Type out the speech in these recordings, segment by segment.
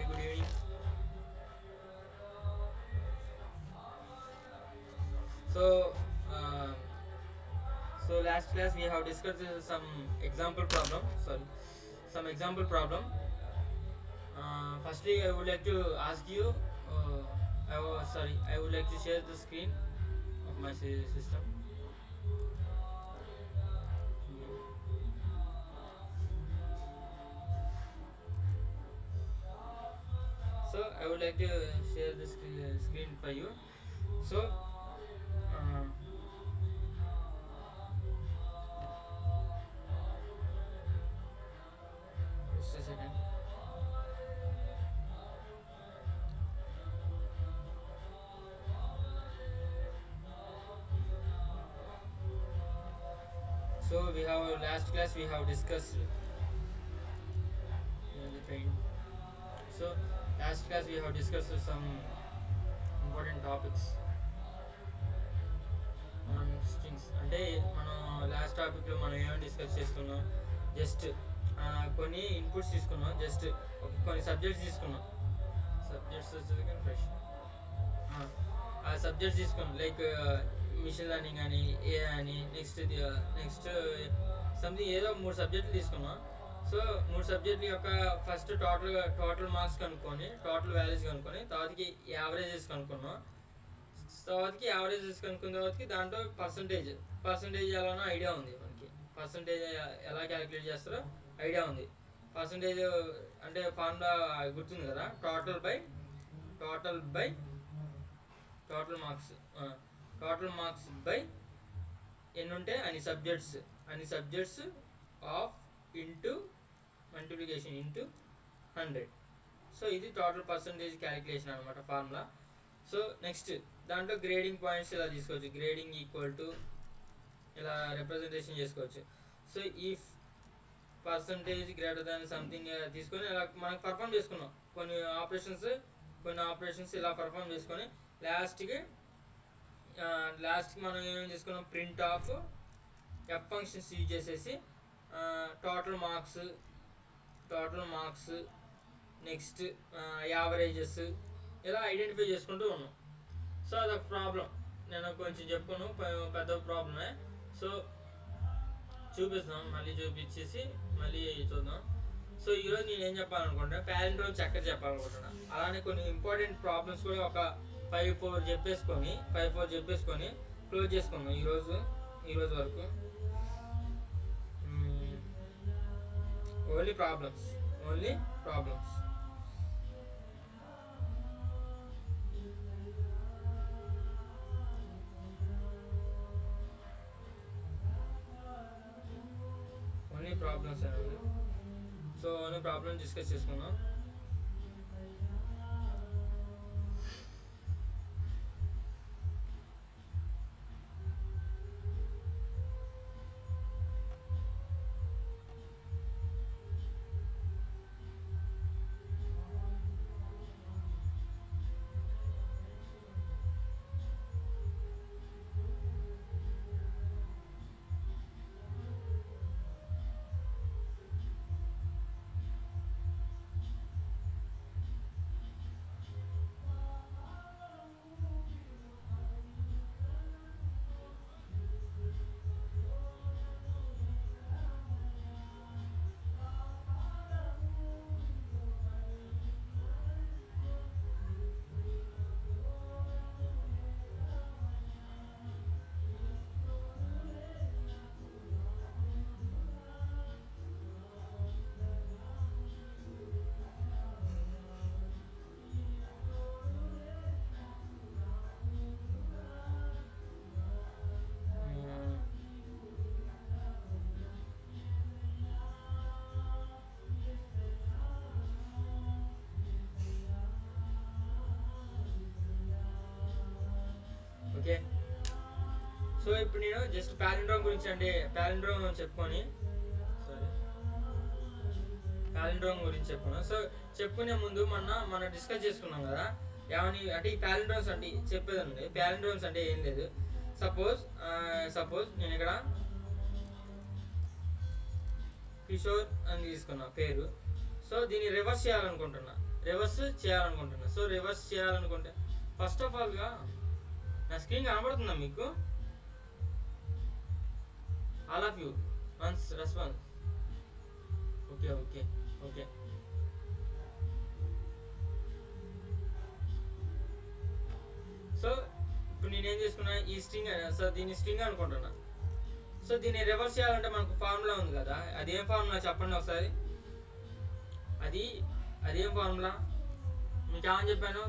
very good evening. So, uh, last class we have discussed some example problem. Some example problem. Firstly, I would like to ask you. I would like to share the screen of my system. So, I would like to share the screen for you. So, uh, just a second. So we have last class we have discussed the pain. So last class we have discussed some important topics on strings. అంటే మనం last టాపిక్లో మనం ఏమైనా discuss చేసుకున్నాం, just కొన్ని inputs తీసుకున్నాం, just కొన్ని subjects తీసుకున్నాం. సబ్జెక్ట్స్ వచ్చేది ఫ్రెష్ ఆ సబ్జెక్ట్స్ తీసుకున్నాం, లైక్ మిషన్ లెర్నింగ్ అని, ఏ అని, నెక్స్ట్ సంథింగ్ ఏదో 3 సబ్జెక్టులు తీసుకున్నాం. సో 3 సబ్జెక్టుల యొక్క ఫస్ట్ టోటల్ మార్క్స్ కనుక్కొని, టోటల్ వాల్యూస్ కనుక్కొని, తర్వాతకి యావరేజెస్ కనుక్కున్నాం. తర్వాతకి యావరేజెస్ కనుక్కున్న తర్వాతకి దాంట్లో పర్సంటేజ్ ఎలానో ఐడియా ఉంది మనకి. పర్సంటేజ్ ఎలా క్యాలిక్యులేట్ చేస్తారో ఐడియా ఉంది. పర్సంటేజ్ అంటే ఫార్ములా గుర్తుంది కదా, total by total marks by ఎన్ని ఉంటే అన్ని subjects of into multiplication into 100. So ఇది టోటల్ పర్సంటేజ్ క్యాలిక్యులేషన్ అనమాట ఫార్ములా. సో నెక్స్ట్ దాంట్లో గ్రేడింగ్ పాయింట్స్ ఇలా తీసుకోవచ్చు. గ్రేడింగ్ ఈక్వల్ టు ఇలా రిప్రజెంటేషన్ చేసుకోవచ్చు. సో ఈ పర్సంటేజ్ గ్రేటర్ దాన్ సంథింగ్ తీసుకొని ఇలా మనకు పర్ఫామ్ చేసుకున్నాం. కొన్ని ఆపరేషన్స్ ఇలా పర్ఫామ్ చేసుకొని లాస్ట్కి మనం ఏమేమి తీసుకున్నాం, print of F functions use చేసేసి టోటల్ మార్క్స్ నెక్స్ట్ యావరేజెస్ ఇలా ఐడెంటిఫై చేసుకుంటూ ఉన్నాం. సో అదొక ప్రాబ్లం, నేను కొంచెం చెప్పుకోను, పెద్ద ప్రాబ్లమే. సో చూపిస్తాం, మళ్ళీ చూపించేసి మళ్ళీ చూద్దాం. సో ఈరోజు నేను ఏం చెప్పాలనుకుంటున్నా, ప్యాలిండ్రోమ్ చక్కగా చెప్పాలనుకుంటున్నా. అలానే కొన్ని ఇంపార్టెంట్ ప్రాబ్లమ్స్ కూడా ఒక 5-4 చెప్పేసుకొని క్లోజ్ చేసుకుందాం ఈరోజు వరకు. Only problems. అనేది. సో ఓన్లీ ప్రాబ్లమ్స్ డిస్కస్ చేసుకుందాం. ఓకే, సో ఇప్పుడు నేను జస్ట్ ప్యాలిండ్రోమ్ గురించి చెప్పుకున్నాను. సో చెప్పుకునే ముందు మనం డిస్కస్ చేసుకున్నాం కదా, ఏమని అంటే ఈ ప్యాలిండ్రోమ్స్ అంటే చెప్పేదండి. ప్యాలిండ్రోమ్స్ అంటే ఏం లేదు, సపోజ్ నేను ఇక్కడ కిషోర్ అని తీసుకున్నా పేరు. సో దీన్ని రివర్స్ చేయాలనుకుంటున్నా. రివర్స్ చేయాలనుకుంటున్నా. సో రివర్స్ చేయాలనుకుంటే ఫస్ట్ ఆఫ్ ఆల్గా నా స్క్రీన్ కనబడుతుందా మీకు? All of you once response. Okay okay okay. So ఇప్పుడు నేనేం చేసుకున్నా, ఈ స్ట్రింగ్, సో దీన్ని స్ట్రింగ్ అనుకుంటున్నా. సో దీన్ని రివర్స్ చేయాలంటే మనకు ఫార్ములా ఉంది కదా, అదేం ఫార్ములా చెప్పండి ఒకసారి. అదేం ఫార్ములా మీకు ఏమని చెప్పాను?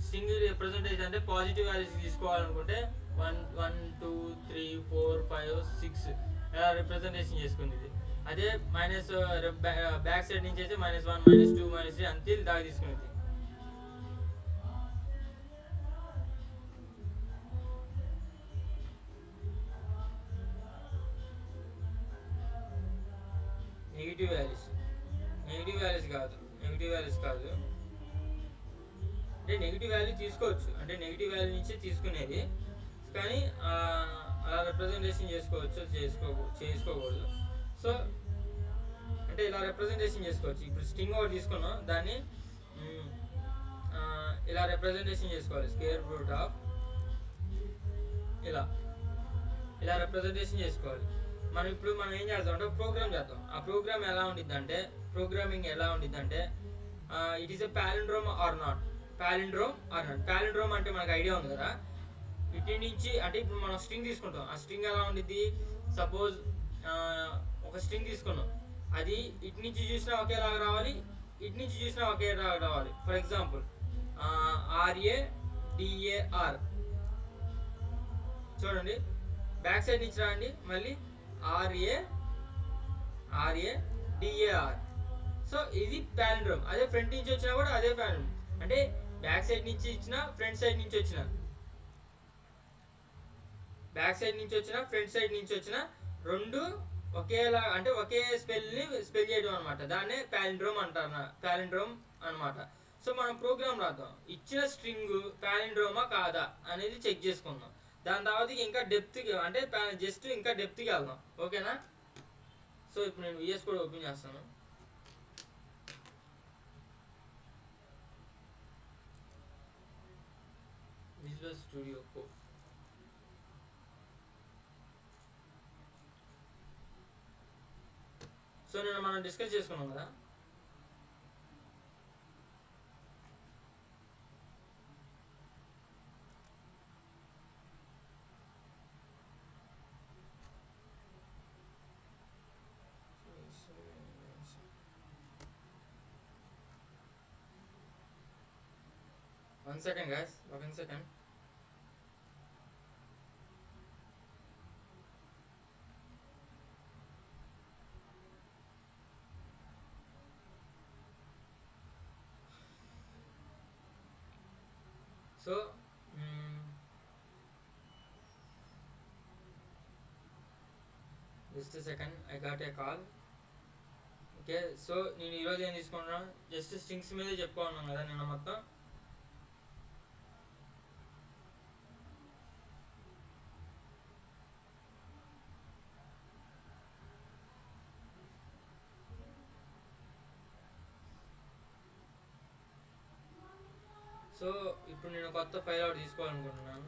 స్ట్రింగ్ రిప్రజెంటేషన్ అంటే పాజిటివ్ వాల్యూస్ తీసుకోవాలనుకుంటే 1 1 2 3 4 5 6 ఇలా రిప్రజెంటేషన్ చేసుకుంది. ఇది అదే మైనస్ బ్యాక్ సైడ్ నుంచి అయితే -1 -2 -3 అంతే దాకా తీసుకునేది. నెగిటివ్ వాల్యూస్ కాదు అంటే నెగిటివ్ వాల్యూ తీసుకోవచ్చు, అంటే నెగిటివ్ వాల్యూ నుంచి తీసుకునేది, కానీ అలా రిప్రజెంటేషన్ చేసుకోకూడదు. సో అంటే ఇలా రిప్రజెంటేషన్ చేసుకోవచ్చు. ఇప్పుడు స్ట్రింగ్ ఒకటి తీసుకున్నాం, దాన్ని ఇలా రిప్రజెంటేషన్ చేసుకోవాలి. స్క్వేర్ రూట్ ఆఫ్ ఇలా రిప్రజెంటేషన్ చేసుకోవాలి. మనం ఏం చేద్దాం అంటే ప్రోగ్రామ్ చేద్దాం. ఆ ప్రోగ్రామింగ్ ఎలా ఉండిద్దంటే it is a palindrome or not. Palindrome అంటే మనకు ఐడియా ఉంది కదా. ఇటు నుంచి అంటే ఇప్పుడు మనం స్ట్రింగ్ తీసుకుంటాం, ఆ స్ట్రింగ్ ఎలా ఉండిద్ది? సపోజ్ ఒక స్ట్రింగ్ తీసుకున్నాం, అది ఇటు నుంచి చూసినా ఒకేలాగా రావాలి, ఇటు నుంచి చూసినా ఒకేలాగా రావాలి. ఫర్ ఎగ్జాంపుల్ RADAR చూడండి, బ్యాక్ సైడ్ నుంచి రాండి, మళ్ళీ RADAR. సో ఇది పాలిండ్రోమ్. అదే ఫ్రంట్ నుంచి వచ్చినా కూడా అదే పాలిండ్రోమ్. అంటే బ్యాక్ సైడ్ నుంచి ఇచ్చిన, ఫ్రంట్ సైడ్ నుంచి వచ్చిన, ఫ్రంట్ సైడ్ నుంచి వచ్చిన రెండు ఒకేలా, అంటే ఒకే స్పెల్ చేయడం అనమాట. దాన్నే పాలిండ్రోమ్ అనమాట. సో మనం ప్రోగ్రామ్ రాద్దాం, ఇచ్చిన స్ట్రింగ్ పాలిండ్రోమా కాదా అనేది చెక్ చేసుకుందాం. దాని తర్వాత ఇంకా డెప్త్కి, అంటే జస్ట్ ఇంకా డెప్త్కి వెళ్దాం. ఓకేనా? సో ఇప్పుడు నేను VS కోడ్ ఓపెన్ చేస్తాను. Visual studio code. సో నేను మనం డిస్కస్ చేసుకున్నాం కదా, one second guys, 1 second. So just a second, I got a call. Okay, so నేను ఈరోజు ఏం తీసుకుంటున్నాను, జస్ట్ స్ట్రింగ్స్ మీదే చెప్పుకున్నాను కదా నిన్న మొత్తం. సో ఇప్పుడు నేను కొత్త ఫైల్ ఒకటి తీసుకోవాలనుకుంటున్నాను.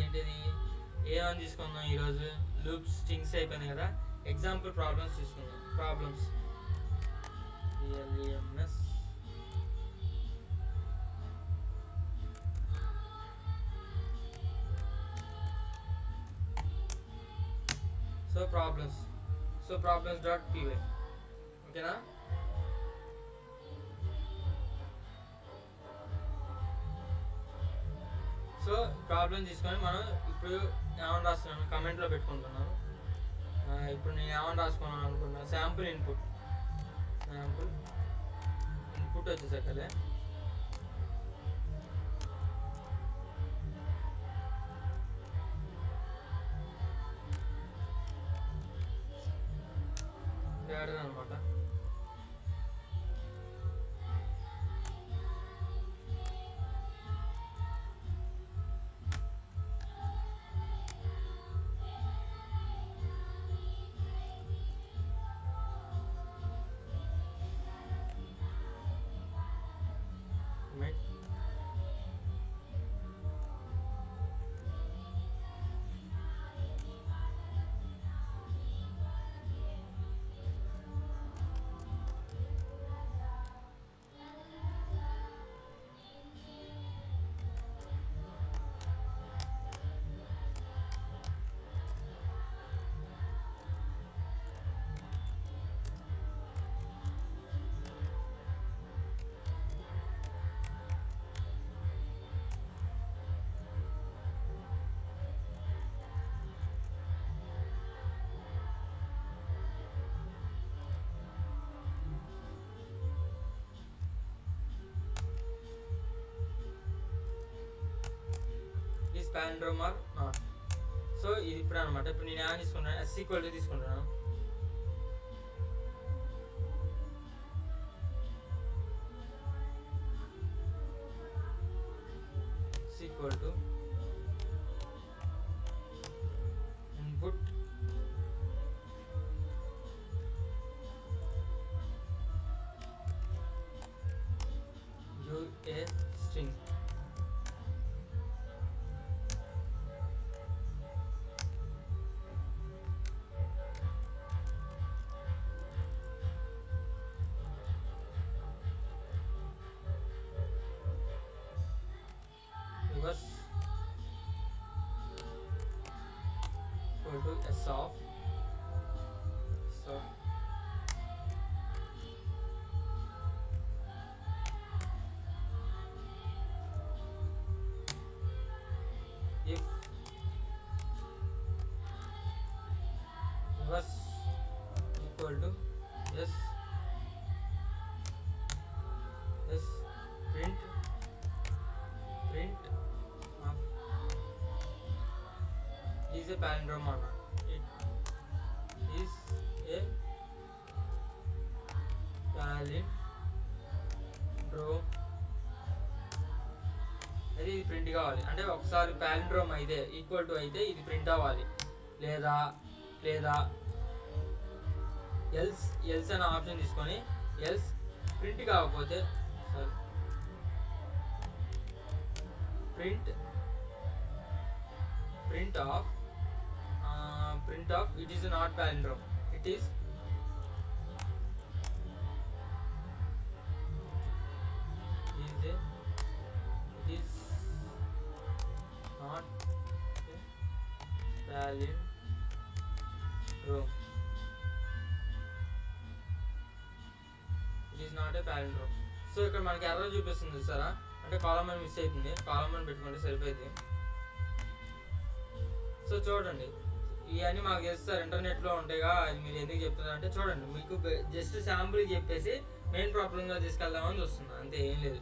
ఏంటిది, ఏమని తీసుకుందాం ఈరోజు? లూప్స్, స్ట్రింగ్స్ అయిపోయింది కదా. ఎగ్జాంపుల్ ప్రాబ్లమ్స్ తీసుకుందాం. Problems LMS. So problems.py. ఓకేనా? సో ప్రాబ్లం తీసుకొని మనం ఇప్పుడు ఏమని రాస్తున్నాను కమెంట్లో పెట్టుకుంటున్నాను. ఇప్పుడు నేను ఏమని రాసుకున్నాను అనుకున్నాను, శాంపుల్ ఇన్పుట్ వచ్చేసాక అదే అనమాట. palindrome or not. సో ఇది ఇప్పుడు అనమాట. ఇప్పుడు నేను ఏమైనా తీసుకుంటాను, ఎస్ ఈక్వల్ టు తీసుకుంటున్నాను. S equal to input a string. Reverse equal to s of so if was equal to yes print of is a palindrome or not. It is a palindrome. అది ఇది print కావాలి అంటే ఒకసారి palindrome అయితే equal to అయితే ఇది print అవ్వాలి, లేదా ఎల్స్ అనే ఆప్షన్ తీసుకొని ఎల్స్ ప్రింట్ కాకపోతే print of it is not palindrome, it is not a palindrome. It is not a palindrome. So ఇక్కడ మనకి ఎర్రర్ చూపిస్తుంది సరే, అంటే కాలమ్ అని మిస్ అవుతుంది, కాలమ్ అని పెట్టుకుంటే సరిపోయింది. సో చూడండి ఇవన్నీ మాకు చేస్తారు ఇంటర్నెట్లో ఉంటాయిగా, అది మీరు ఎందుకు చెప్తున్నారు అంటే చూడండి మీకు జస్ట్ శాంపుల్ చెప్పేసి మెయిన్ ప్రాబ్లంగా తీసుకెళ్దామని చూస్తున్నాను, అంతే ఏం లేదు.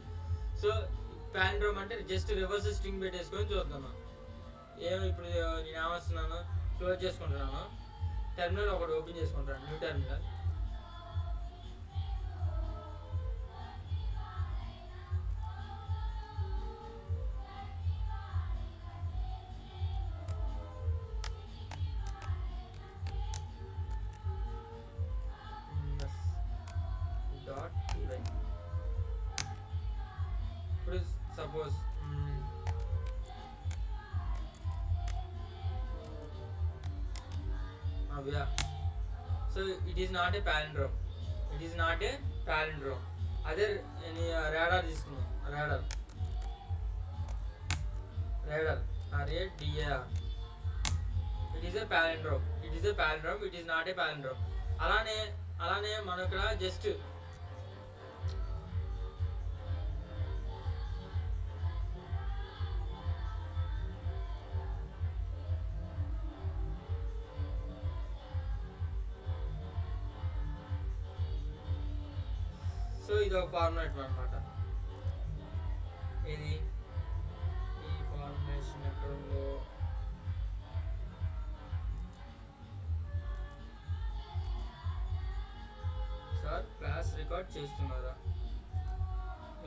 సో పాలిండ్రోమ్ అంటే జస్ట్ రివర్స్ స్ట్రింగ్ పెట్టేసుకొని చూద్దాం. ఇప్పుడు నేను ఏమొస్తున్నాను, క్లోజ్ చేసుకుంటున్నాను, టెర్మినల్ ఒకటి ఓపెన్ చేసుకుంటాను, న్యూ టెర్మినల్. డాట్ ఇప్పుడు suppose so it is not a palindrome, అదే radar తీసుకున్నాం, radar RADAR, it is a palindrome, it is not a palindrome. అలానే మనం ఇక్కడ జస్ట్ సో ఇది ఒక ఫార్మాట్ అనమాట. ఇది ఈ ఫార్మేషన్ ఎక్కడ ఉందో సార్ క్లాస్ రికార్డ్ చేస్తున్నారా?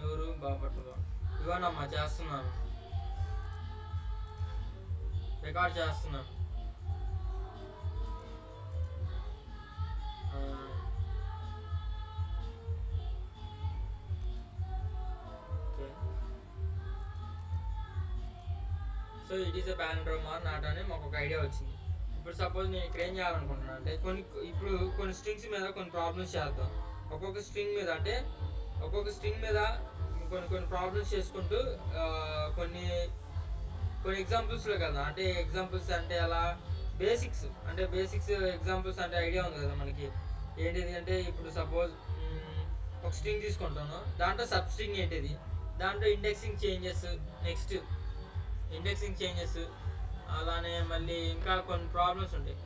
ఎవరు బాపట్లలో? ఇవానమ్మా చేస్తున్నాను, రికార్డ్ చేస్తున్నాను. So it is a palindrome or not అని మాకు ఒక ఐడియా వచ్చింది. ఇప్పుడు సపోజ్ నేను ఇక్కడ ఏం చేయాలనుకుంటున్నాను అంటే కొన్ని స్ట్రింగ్స్ మీద కొన్ని ప్రాబ్లమ్స్ చేద్దాం. ఒక్కొక్క స్ట్రింగ్ మీద కొన్ని ప్రాబ్లమ్స్ చేసుకుంటూ కొన్ని ఎగ్జాంపుల్స్లో కదా, అంటే ఎగ్జాంపుల్స్ అంటే అలా బేసిక్స్ ఎగ్జాంపుల్స్ అంటే ఐడియా ఉంది కదా మనకి. ఏంటిది అంటే ఇప్పుడు సపోజ్ ఒక స్ట్రింగ్ తీసుకుంటాను, దాంట్లో సబ్ స్ట్రింగ్ ఏంటిది, దాంట్లో ఇండెక్సింగ్ చేంజెస్ అలానే మళ్ళీ ఇంకా కొన్ని ప్రాబ్లమ్స్ ఉంటాయి.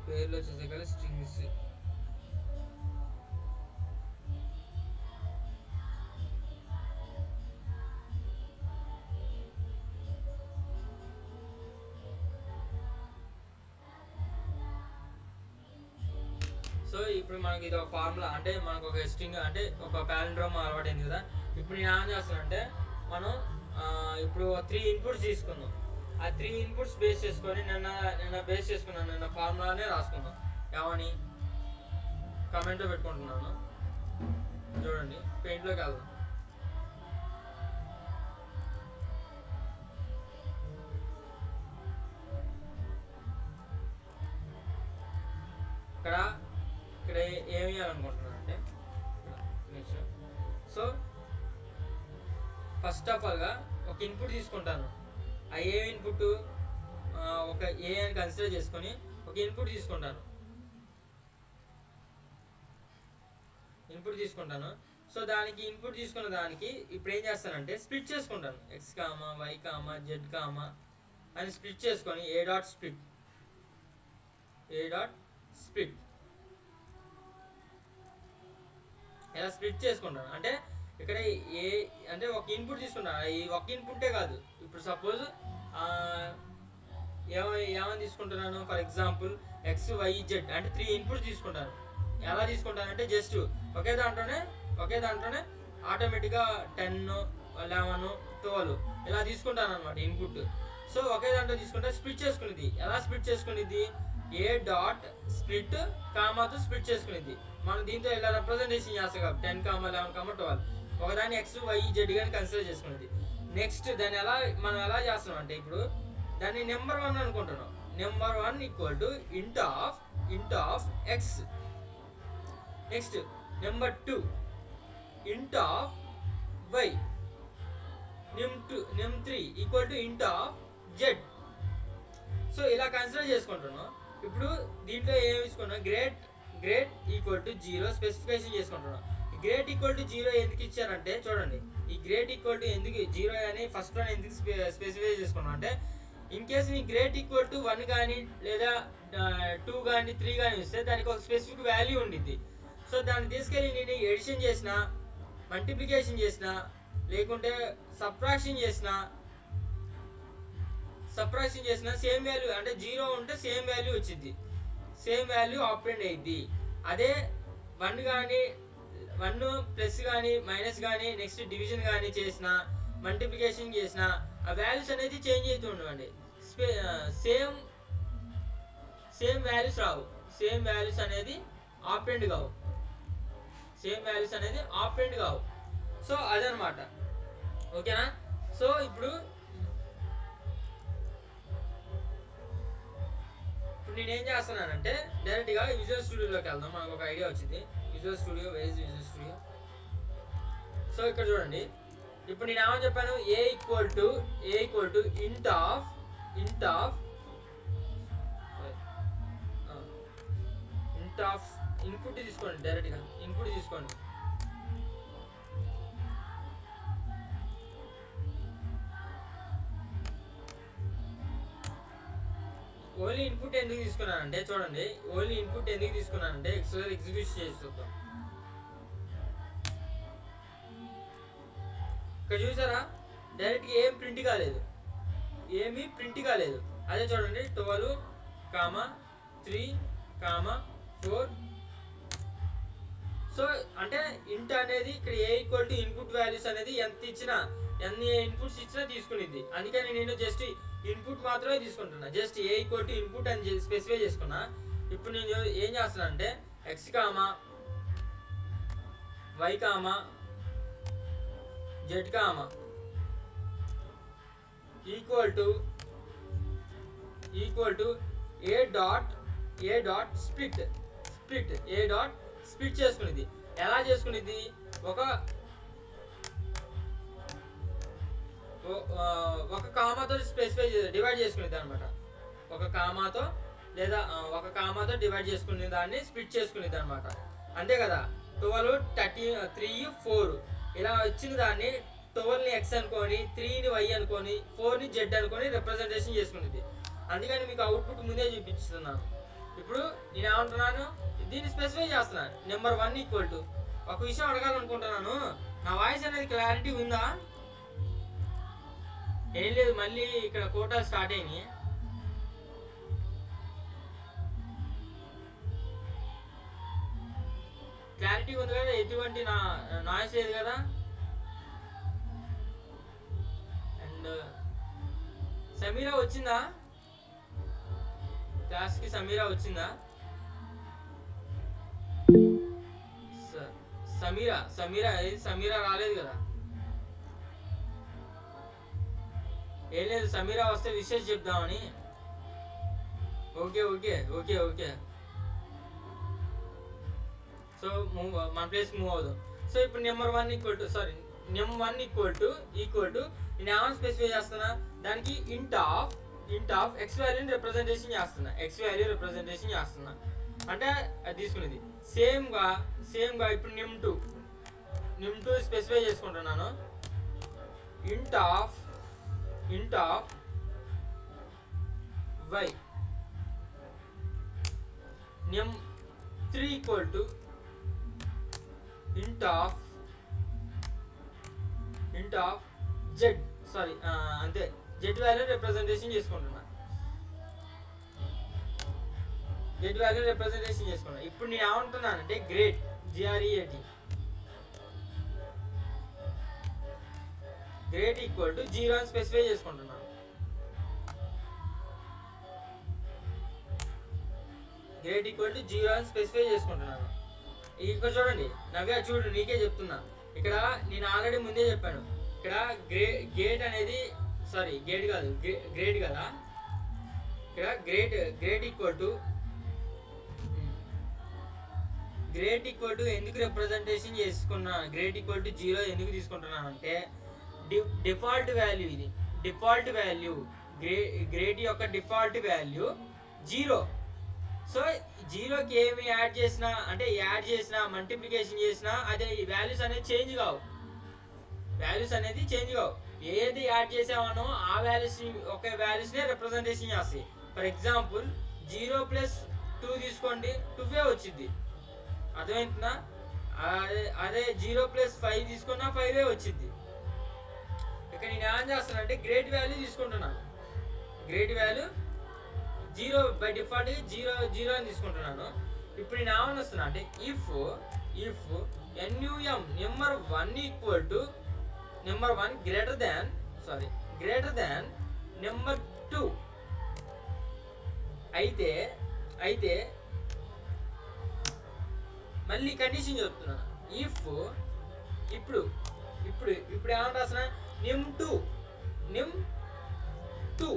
పేర్లు వచ్చేసరికి స్ట్రింగ్స్. సో ఇప్పుడు మనకి ఇది ఒక ఫార్ములా, అంటే మనకు ఒక స్ట్రింగ్ అంటే ఒక పాలిండ్రోమ్ అలవాటైంది కదా. ఇప్పుడు నేను ఏం చేస్తానంటే మనం ఇప్పుడు 3 ఇన్పుట్స్ తీసుకుందాం. ఆ 3 ఇన్పుట్స్ బేస్ చేసుకొని నిన్న ఫార్ములానే రాసుకుందాం. ఏమని కమెంట్లో పెట్టుకుంటున్నాను చూడండి. పెయింట్లోకి వెళ్దాం. ఇక్కడ ఏమి చేయాలనుకుంటున్నాను అంటే, సో ఫస్ట్ ఆఫ్ ఆల్గా ఒక ఇన్పుట్ తీసుకుంటాను. ఆ ఏ ఇన్పుట్ ఒక ఏ అని కన్సిడర్ చేసుకొని ఒక ఇన్పుట్ తీసుకుంటాను. సో దానికి ఇన్పుట్ తీసుకున్న దానికి ఇప్పుడు ఏం చేస్తానంటే స్ప్లిట్ చేసుకుంటాను. X comma Y comma Z comma అని స్ప్లిట్ చేసుకొని ఏ డాట్ స్ప్లిట్ ఇలా స్ప్లిట్ చేసుకుంటాను. అంటే ఇక్కడ ఏ అంటే ఒక ఇన్పుట్ తీసుకుంటాను. ఈ ఒక ఇన్పుట్టే కాదు. ఇప్పుడు సపోజ్ ఏమని తీసుకుంటున్నాను, for example X Y Z అంటే 3 ఇన్పుట్స్ తీసుకుంటాను. ఎలా తీసుకుంటానంటే జస్ట్ ఒకే దాంట్లోనే ఆటోమేటిక్గా 10, 11, 12 ఇలా తీసుకుంటాను అనమాట ఇన్పుట్. సో ఒకే దాంట్లో తీసుకుంటే స్ప్లిట్ చేసుకునేది. ఎలా స్ప్లిట్ చేసుకునేది, ఏ డాట్ స్ప్లిట్ కామాతో స్ప్లిట్ చేసుకునేది. మనం దీంతో ఇలా రిప్రజెంటేషన్ చేస్తాం కాబట్టి 10, 11, 12 ఒకదాన్ని ఎక్స్ వై జెడ్ గాని కన్సిడర్ చేసుకునేది. నెక్స్ట్ దాన్ని మనం ఎలా చేస్తున్నాం అంటే ఇప్పుడు దాన్ని నెంబర్ 1 అనుకుంటున్నాం. Number 1 equal to int of X. Next number 2 int of Y. Number 3 equal to int of Z. So ఇలా కన్సిడర్ చేసుకుంటున్నాం. ఇప్పుడు దీంట్లో ఏమి తీసుకున్నాం, గ్రేట్ ఈక్వల్ టు 0 స్పెసిఫికేషన్ చేసుకుంటున్నాం. గ్రేట్ ఈక్వల్ టు 0 ఎందుకు ఇచ్చారంటే చూడండి, ఈ గ్రేట్ ఈక్వల్ టు ఎందుకు 0 అని ఫస్ట్ వన్ ఎందుకు స్పెసిఫై చేసుకున్నాం అంటే, in case me great equal to 1 కానీ లేదా 2 కానీ 3 కానీ ఇస్తే దానికి ఒక స్పెసిఫిక్ వాల్యూ ఉండిద్ది. సో దాన్ని తీసుకెళ్ళి నేను ఎడిషన్ చేసిన, మల్టిప్లికేషన్ చేసిన, లేకుంటే సబ్ట్రాక్షన్ చేసిన సేమ్ వాల్యూ అంటే 0 ఉంటే సేమ్ వాల్యూ వచ్చింది, సేమ్ వాల్యూ ఆపరేట్ అయ్యింది. అదే 1 కానీ 1 ప్లస్ కానీ మైనస్ కానీ నెక్స్ట్ డివిజన్ కానీ చేసిన, మల్టిప్లికేషన్ చేసిన ఆ వాల్యూస్ అనేది చేంజ్ అవుతూ ఉండవండి. సేమ్ వాల్యూస్ రావు. సేమ్ వాల్యూస్ అనేది ఆపరెంట్ కావు. సో అదనమాట. ఓకేనా. సో ఇప్పుడు నేనేం చేస్తున్నానంటే డైరెక్ట్గా విజువల్ స్టూడియోలోకి వెళ్దాం. మనకు ఒక ఐడియా వచ్చింది. Visual studio. సో ఇక్కడ చూడండి, ఇప్పుడు నేను ఏమని చెప్పాను, a equal to int of input తీసుకోండి. డైరెక్ట్గా ఇన్పుట్ తీసుకోండి. ఓన్లీ ఇన్పుట్ ఎందుకు తీసుకున్నానంటే చూడండి, ఎగ్జిక్యూట్ చేసి చూద్దాం. ఇక్కడ చూసారా, డైరెక్ట్గా ఏమీ ప్రింట్ కాలేదు. అదే చూడండి 12, 3, 4. సో అంటే ఇంట్ అనేది ఇక్కడ ఏ ఈక్వల్ టు ఇన్పుట్ వాల్యూస్ అనేది ఎన్ని ఇన్పుట్స్ ఇచ్చినా తీసుకునిద్ది. అందుకని నేను జస్ట్ ఇన్పుట్ మాత్రమే తీసుకుంటున్నా. Just a equal to input అని స్పెసిఫై చేసుకున్నా. ఇప్పుడు నేను ఏం చేస్తున్నా అంటే X comma Y comma Z comma equal to a dot split చేసుకునేది. ఎలా చేసుకునేది, ఒక కామాతో స్పెసిఫై డివైడ్ చేసుకునేది అనమాట. ఒక కామాతో డివైడ్ చేసుకునే దాన్ని స్ప్లిట్ చేసుకునేది అనమాట. అంతే కదా. 12, 13, 3, 4 ఇలా వచ్చిన దాన్ని 12ని ఎక్స్ అనుకొని, 3ని వై అనుకొని, 4ని జెడ్ అనుకొని రిప్రజెంటేషన్ చేసుకునేది. అందుకని మీకు అవుట్పుట్ ముందే చూపిస్తున్నాను. ఇప్పుడు నేను ఏమంటున్నాను, దీన్ని స్పెసిఫై చేస్తున్నాను. నెంబర్ 1 ఈక్వల్ టు, ఒక విషయం అడగాలనుకుంటున్నాను, నా వాయిస్ అనేది క్లారిటీ ఉందా? ఏం లేదు, మళ్ళీ ఇక్కడ కోటాలు స్టార్ట్ అయినాయి. క్లారిటీ ఉంది కదా, ఎటువంటి నాయిస్ లేదు కదా. అండ్ సమీరా వచ్చిందా క్లాస్కి? సమీరా వచ్చిందా? సమీరా రాలేదు కదా. ఏం లేదు, సమీరా వస్తే విషయం చెప్దామని. Okay okay okay okay so మన ప్లేస్కి మూవ్ అవుదాం. సో ఇప్పుడు నెంబర్ 1 ఈక్వల్ టు నేను ఏమైనా స్పెసిఫై చేస్తున్నా, దానికి ఇంట్ ఆఫ్ ఎక్స్ వాల్యూని రిప్రజెంటేషన్ చేస్తున్నా. అంటే అది తీసుకునేది సేమ్గా ఇప్పుడు నిమ్ టూ స్పెసిఫై చేసుకుంటున్నాను. ఇంట్ ఆఫ్ y నిమ్ 3 equal to int of z, అంతే, z వాల్యూ రిప్రజెంటేషన్ చేసుకుంటున్నా. ఇప్పుడు నేను ఏమంటున్నానంటే గ్రేట్ GREAT ఈక్వల్ టు 0 అని స్పెసిఫై చేసుకుంటున్నాను. ఇక్కడ చూడండి నవ్య, చూడు నీకే చెప్తున్నా. ఇక్కడ నేను ఆల్రెడీ ముందే చెప్పాను, ఇక్కడ గేట్ అనేది గేట్ కాదు, గ్రేడ్ కదా. ఇక్కడ గ్రేట్ ఈక్వల్ టు ఎందుకు రిప్రజెంటేషన్ చేసుకున్నా, గ్రేట్ ఈక్వల్ టు 0 ఎందుకు తీసుకుంటున్నాను అంటే డిఫాల్ట్ వాల్యూ, ఇది డిఫాల్ట్ వాల్యూ, గ్రేట్ యొక్క డిఫాల్ట్ వాల్యూ 0. సో 0కి ఏమి యాడ్ చేసినా మల్టిప్లికేషన్ చేసినా అదే వాల్యూస్ అనేది చేంజ్ కావు. ఏది యాడ్ చేసామనో ఆ వాల్యూస్నే రిప్రజెంటేషన్ చేస్తాయి. ఫర్ ఎగ్జాంపుల్ 0 + 2 తీసుకోండి, 2 వచ్చింది, అర్థమవుతుందా? అదే 0 + 5 తీసుకున్నా 5 వచ్చింది. ఇక్కడ నేను ఏం చేస్తానంటే గ్రేట్ వాల్యూ తీసుకుంటున్నాను. గ్రేట్ వాల్యూ 0 బై డిఫాల్ట్ 0 అని తీసుకుంటున్నాను. ఇప్పుడు నేను ఏమని వస్తున్నా అంటే if NUM number 1 equal to number 1 greater than number 2 అయితే మళ్ళీ కండిషన్ చెప్తున్నాను. ఇఫ్ ఇప్పుడు ఏమంటే రాస్తున్నా, నిమ్ 2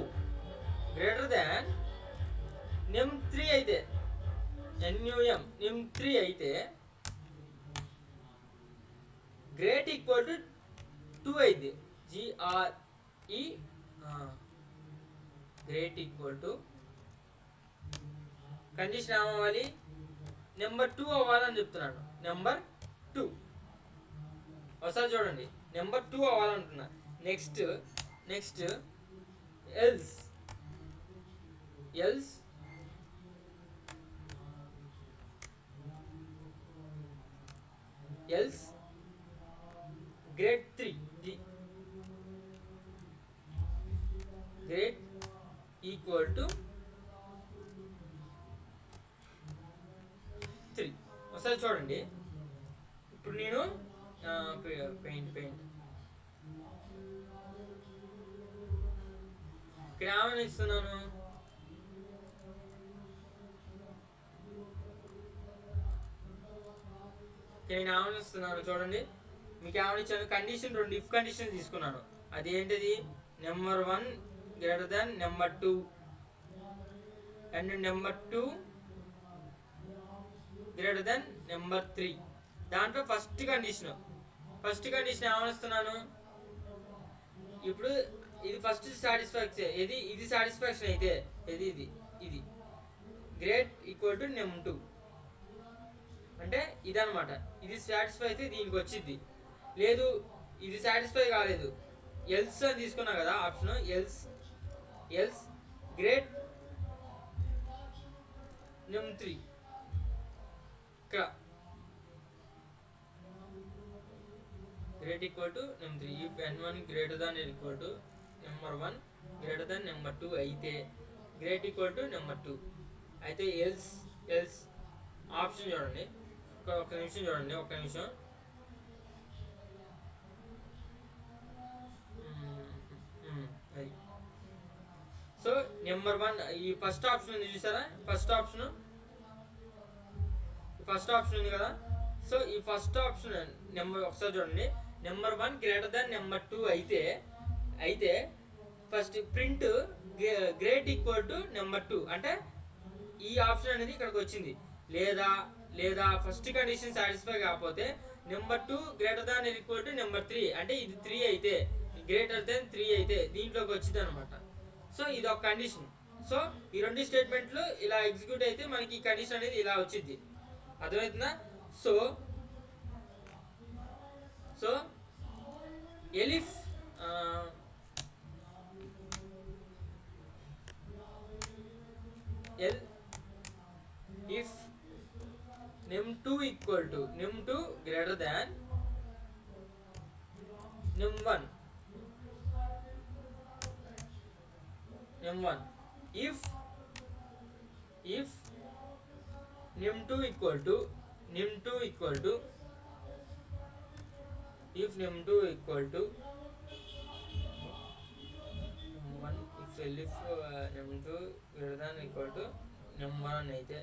గ్రేటర్ దాన్ నిమ్ 3 అయితే, NUM నిమ్ 3 అయితే గ్రేట్ ఈక్వల్ టు 2 అయింది. GRE great equal to condition ఏమవ్వాలి, నెంబర్ 2 అవ్వాలని చెప్తున్నాను. నెంబర్ 2 ఒకసారి చూడండి, నెంబర్ 2 అవ్వాలంటున్నా. Next else great 3 great equal to 3. ఒకసారి చూడండి, ఇప్పుడు నేను పెయింట్ ఇక్కడ ఏమని ఇస్తున్నాను, చూడండి. మీకు ఏమని ఇచ్చాను, కండిషన్ 2 ఇఫ్ కండిషన్ తీసుకున్నాను. అది ఏంటిది, number 1 greater than number 2 and number 2 greater than number 3. దాంట్లో ఫస్ట్ కండిషన్ ఏమని ఇస్తున్నాను, ఇప్పుడు ఇది ఫస్ట్ సాటిస్ఫాక్షన్, ఇది సాటిస్ఫాక్షన్ అయితే ఇది గ్రేట్ ఈక్వల్ టు నెమ్ 2 అంటే ఇదనమాట. ఇది సాటిస్ఫై అయితే దీనికి వచ్చింది, లేదు ఇది సాటిస్ఫై కాలేదు, ఎల్స్ అని తీసుకున్నా కదా ఆప్షన్, ఎల్స్ గ్రేట్ num3 ఇక్కడ great equal to num3 if n1 greater than or equal to number 1 greater than number 2 అయితే great equal to number 2 అయితే else ఆప్షన్ చూడండి. ఒక నిమిషం చూడండి, ఒక నిమిషం. అది సో నెంబర్ 1 ఈ ఫస్ట్ ఆప్షన్ ఉంది చూసారా, ఫస్ట్ ఆప్షన్ ఉంది కదా. సో ఈ ఫస్ట్ ఆప్షన్ నెంబర్ ఒకసారి చూడండి, నెంబర్ 1 గ్రేటర్ దాన్ నెంబర్ 2 అయితే first print great equal to number 2 అంటే ఈ ఆప్షన్ అనేది ఇక్కడికి వచ్చింది. లేదా ఫస్ట్ కండిషన్ సాటిస్ఫై కాకపోతే number 2 greater than equal to number 3 అంటే ఇది 3 అయితే గ్రేటర్ దెన్ 3 అయితే దీంట్లోకి వచ్చింది అనమాట. సో ఇది ఒక కండిషన్. సో ఈ రెండు స్టేట్మెంట్లు ఇలా ఎగ్జిక్యూట్ అయితే మనకి ఈ కండిషన్ అనేది ఇలా వచ్చింది. అర్థమవుతుందా? So elif if num2 equal to num2 greater than num1 if num2 equal to num2 equal to if num2 equal to num1 if num2 greater than equal to num1 అయితే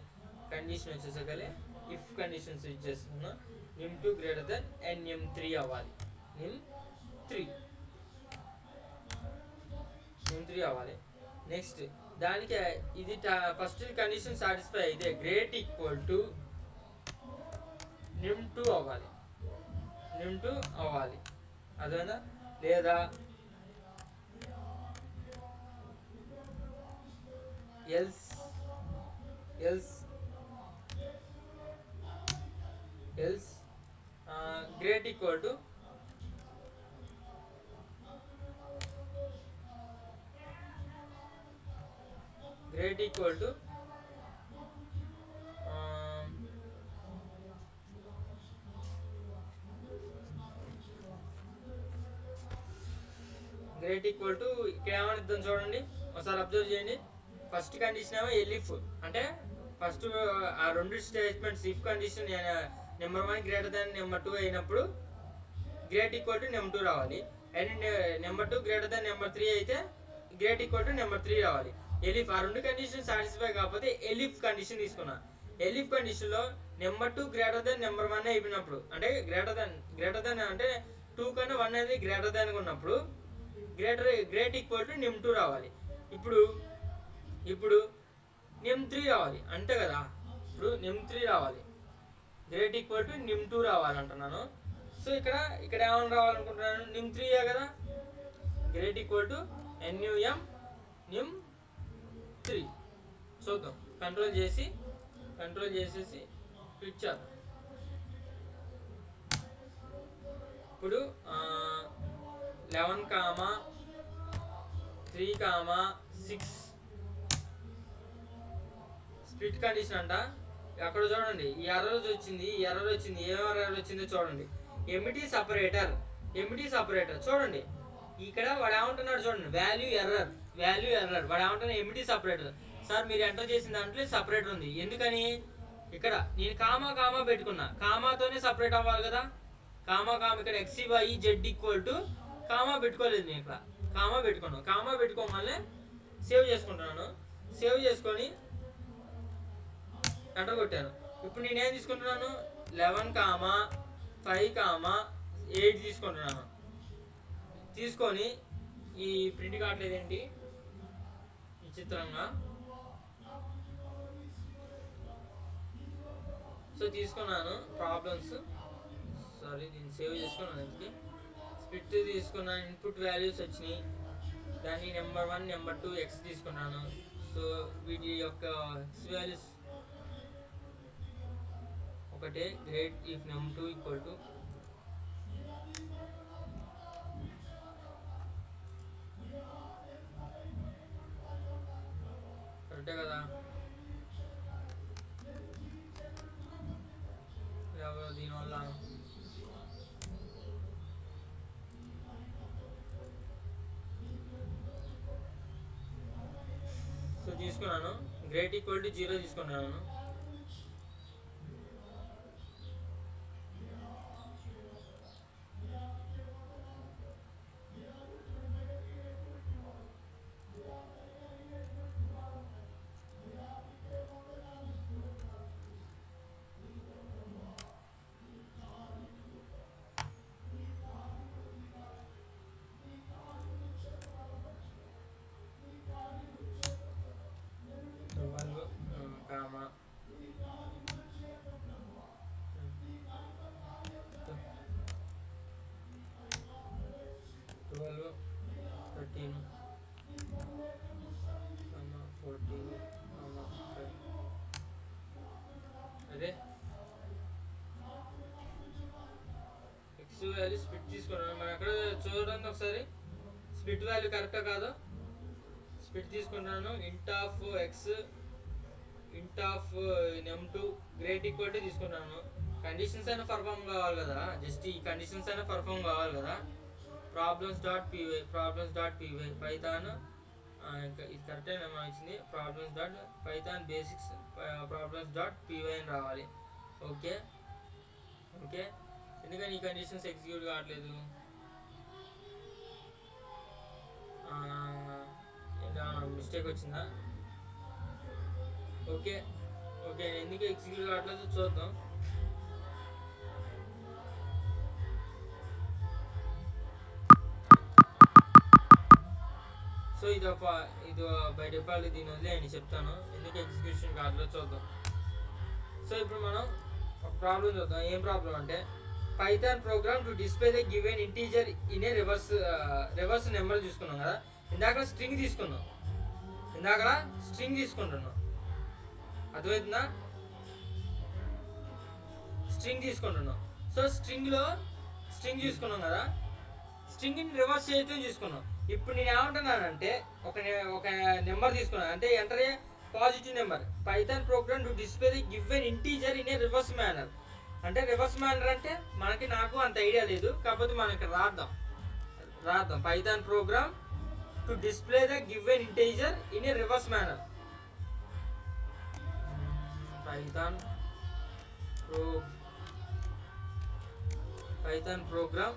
condition వచ్చేసరికి if condition switch చేస్తున్నా num2 greater than and num3 అవ్వాలి. num3 అవ్వాలి. Next దానికి ఇది first condition satisfy అయితే great equal to num2 అవ్వాలి. అదేనా? లేదా ఎల్స్ great equal to ఇక్కడ ఏమనిద్దాం చూడండి, ఒకసారి అబ్జర్వ్ చేయండి. ఫస్ట్ కండిషన్ ఏమో ఎలిఫ్ అంటే ఫస్ట్ ఆ రెండు statements if condition number 1 greater than number 2 అయినప్పుడు గ్రేట్ ఈక్వల్ టు నెంబర్ 2 రావాలి. And number 2 greater than number 3 అయితే గ్రేట్ ఈక్వల్ టు నెంబర్ 3 రావాలి. ఎలిఫ్ ఆ రెండు కండిషన్ సాటిస్ఫై కాకపోతే ఎలిఫ్ కండిషన్ తీసుకున్నా. ఎలిఫ్ కండిషన్లో నెంబర్ 2 గ్రేటర్ దాన్ నెంబర్ 1 అయిపోయినప్పుడు అంటే గ్రేటర్ దాన్ అంటే 2 కన్నా 1 అనేది గ్రేటర్ దాన్ ఉన్నప్పుడు గ్రేట్ ఈక్వల్ టు num2 రావాలి. ఇప్పుడు num3 రావాలి అంతే కదా. ఇప్పుడు num3 రావాలి, గ్రేట్ ఈక్వల్ టు num2 రావాలంటున్నాను. సో ఇక్కడ ఏమైనా రావాలనుకుంటున్నాను, num3 కదా. గ్రేట్ ఈక్వల్ టు num3 చూద్దాం. కంట్రోల్ చేసేసి క్లిక్ చేద్దాం. ఇప్పుడు 11,3,6 స్ప్లిట్ కండిషన్ అంట. అక్కడ చూడండి ఈ ఎర్రర్ వచ్చింది. ఏం ఎర్రర్ వచ్చిందో చూడండి. ఎంటీ సపరేటర్ చూడండి. ఇక్కడ వాడు ఏమంటున్నాడు చూడండి, వాల్యూ ఎర్రర్ వాడు ఏమంటున్నా ఎంటీ సపరేటర్. సార్ మీరు ఎంటర్ చేసిన దాంట్లో సపరేటర్ ఉంది. ఎందుకని ఇక్కడ నేను కామా పెట్టుకున్నా, కామాతోనే సపరేట్ అవ్వాలి కదా. కామా ఇక్కడ XY Z equal to comma పెట్టుకోలేదు నేను. ఇక్కడ కామా పెట్టుకోగానే సేవ్ చేసుకుంటున్నాను. సేవ్ చేసుకొని ఎంటర్ కొట్టాను. ఇప్పుడు నేనేం తీసుకుంటున్నాను, 11,5,8 తీసుకుంటున్నాను. తీసుకొని ఈ ప్రింట్ కావట్లేదేంటి విచిత్రంగా. సో తీసుకున్నాను ప్రాబ్లమ్స్, సారీ దీన్ని సేవ్ చేసుకున్నాను. అందుకే స్ప్లిట్ తీసుకున్నాను. ఇన్పుట్ వాల్యూస్ వచ్చినాయి. దాన్ని నెంబర్ 1 నెంబర్ 2 X తీసుకున్నాను. సో వీటి యొక్క X వాల్యూస్ ఒకటే. Great if num2 equal to కరెక్టే కదా. తీసుకున్నాను, గ్రేట్ ఈక్వల్ టు 0 తీసుకున్నాను. కామా 12 13 14 5. అదే ఎక్స్ వాల్యూ స్ప్లిట్ తీసుకున్నాను. మనం ఎక్కడ చూడండి ఒకసారి, స్ప్లిట్ వాల్యూ కరెక్టా కాదో. స్ప్లిట్ తీసుకున్నాను, ఇంట్ ఆఫ్ ఎక్స్ ఇంట్ of num2 great equal to తీసుకున్నాను. కండిషన్స్ అయినా పర్ఫామ్ కావాలి కదా, జస్ట్ ఈ కండిషన్స్ అయినా పర్ఫామ్ కావాలి కదా. ప్రాబ్లమ్స్ డాట్ పీవై పైథాన్, ఇది కరెక్ట్ అయినా ఇచ్చింది. Problems dot Python basics problems dot py అని రావాలి. ఓకే ఓకే, ఎందుకని ఈ కండిషన్స్ ఎగ్జిక్యూట్ కావట్లేదు? మిస్టేక్ వచ్చిందా? ఓకే ఓకే, ఎందుకు ఎగ్జిక్యూట్ కావట్లేదు చూద్దాం. సో ఇది బై డిఫాల్ట్ దీని వదిలేయండి, చెప్తాను ఎందుకు ఎగ్జిక్యూషన్ కావట్లేదు చూద్దాం. సో ఇప్పుడు మనం ఒక ప్రాబ్లం చూద్దాం. ఏం ప్రాబ్లం అంటే, Python program to display the given integer in a reverse number చూసుకున్నాం కదా. ఇందాక స్ట్రింగ్ తీసుకుంటున్నాం, అర్థమవుతుందా? స్ట్రింగ్ తీసుకుంటున్నాం. సో స్ట్రింగ్ తీసుకున్నాం కదా, స్ట్రింగ్ని రివర్స్ చేయటం తీసుకున్నాం. ఇప్పుడు నేను ఏమంటున్నానంటే, ఒక నెంబర్ తీసుకున్నాను అంటే enter a positive number. Python program to display the given integer in a reverse manner. అంటే రివర్స్ మేనర్ అంటే నాకు అంత ఐడియా లేదు, కాకపోతే మనం ఇక్కడ రాద్దాం. Python program to display the given integer in a reverse manner. Python program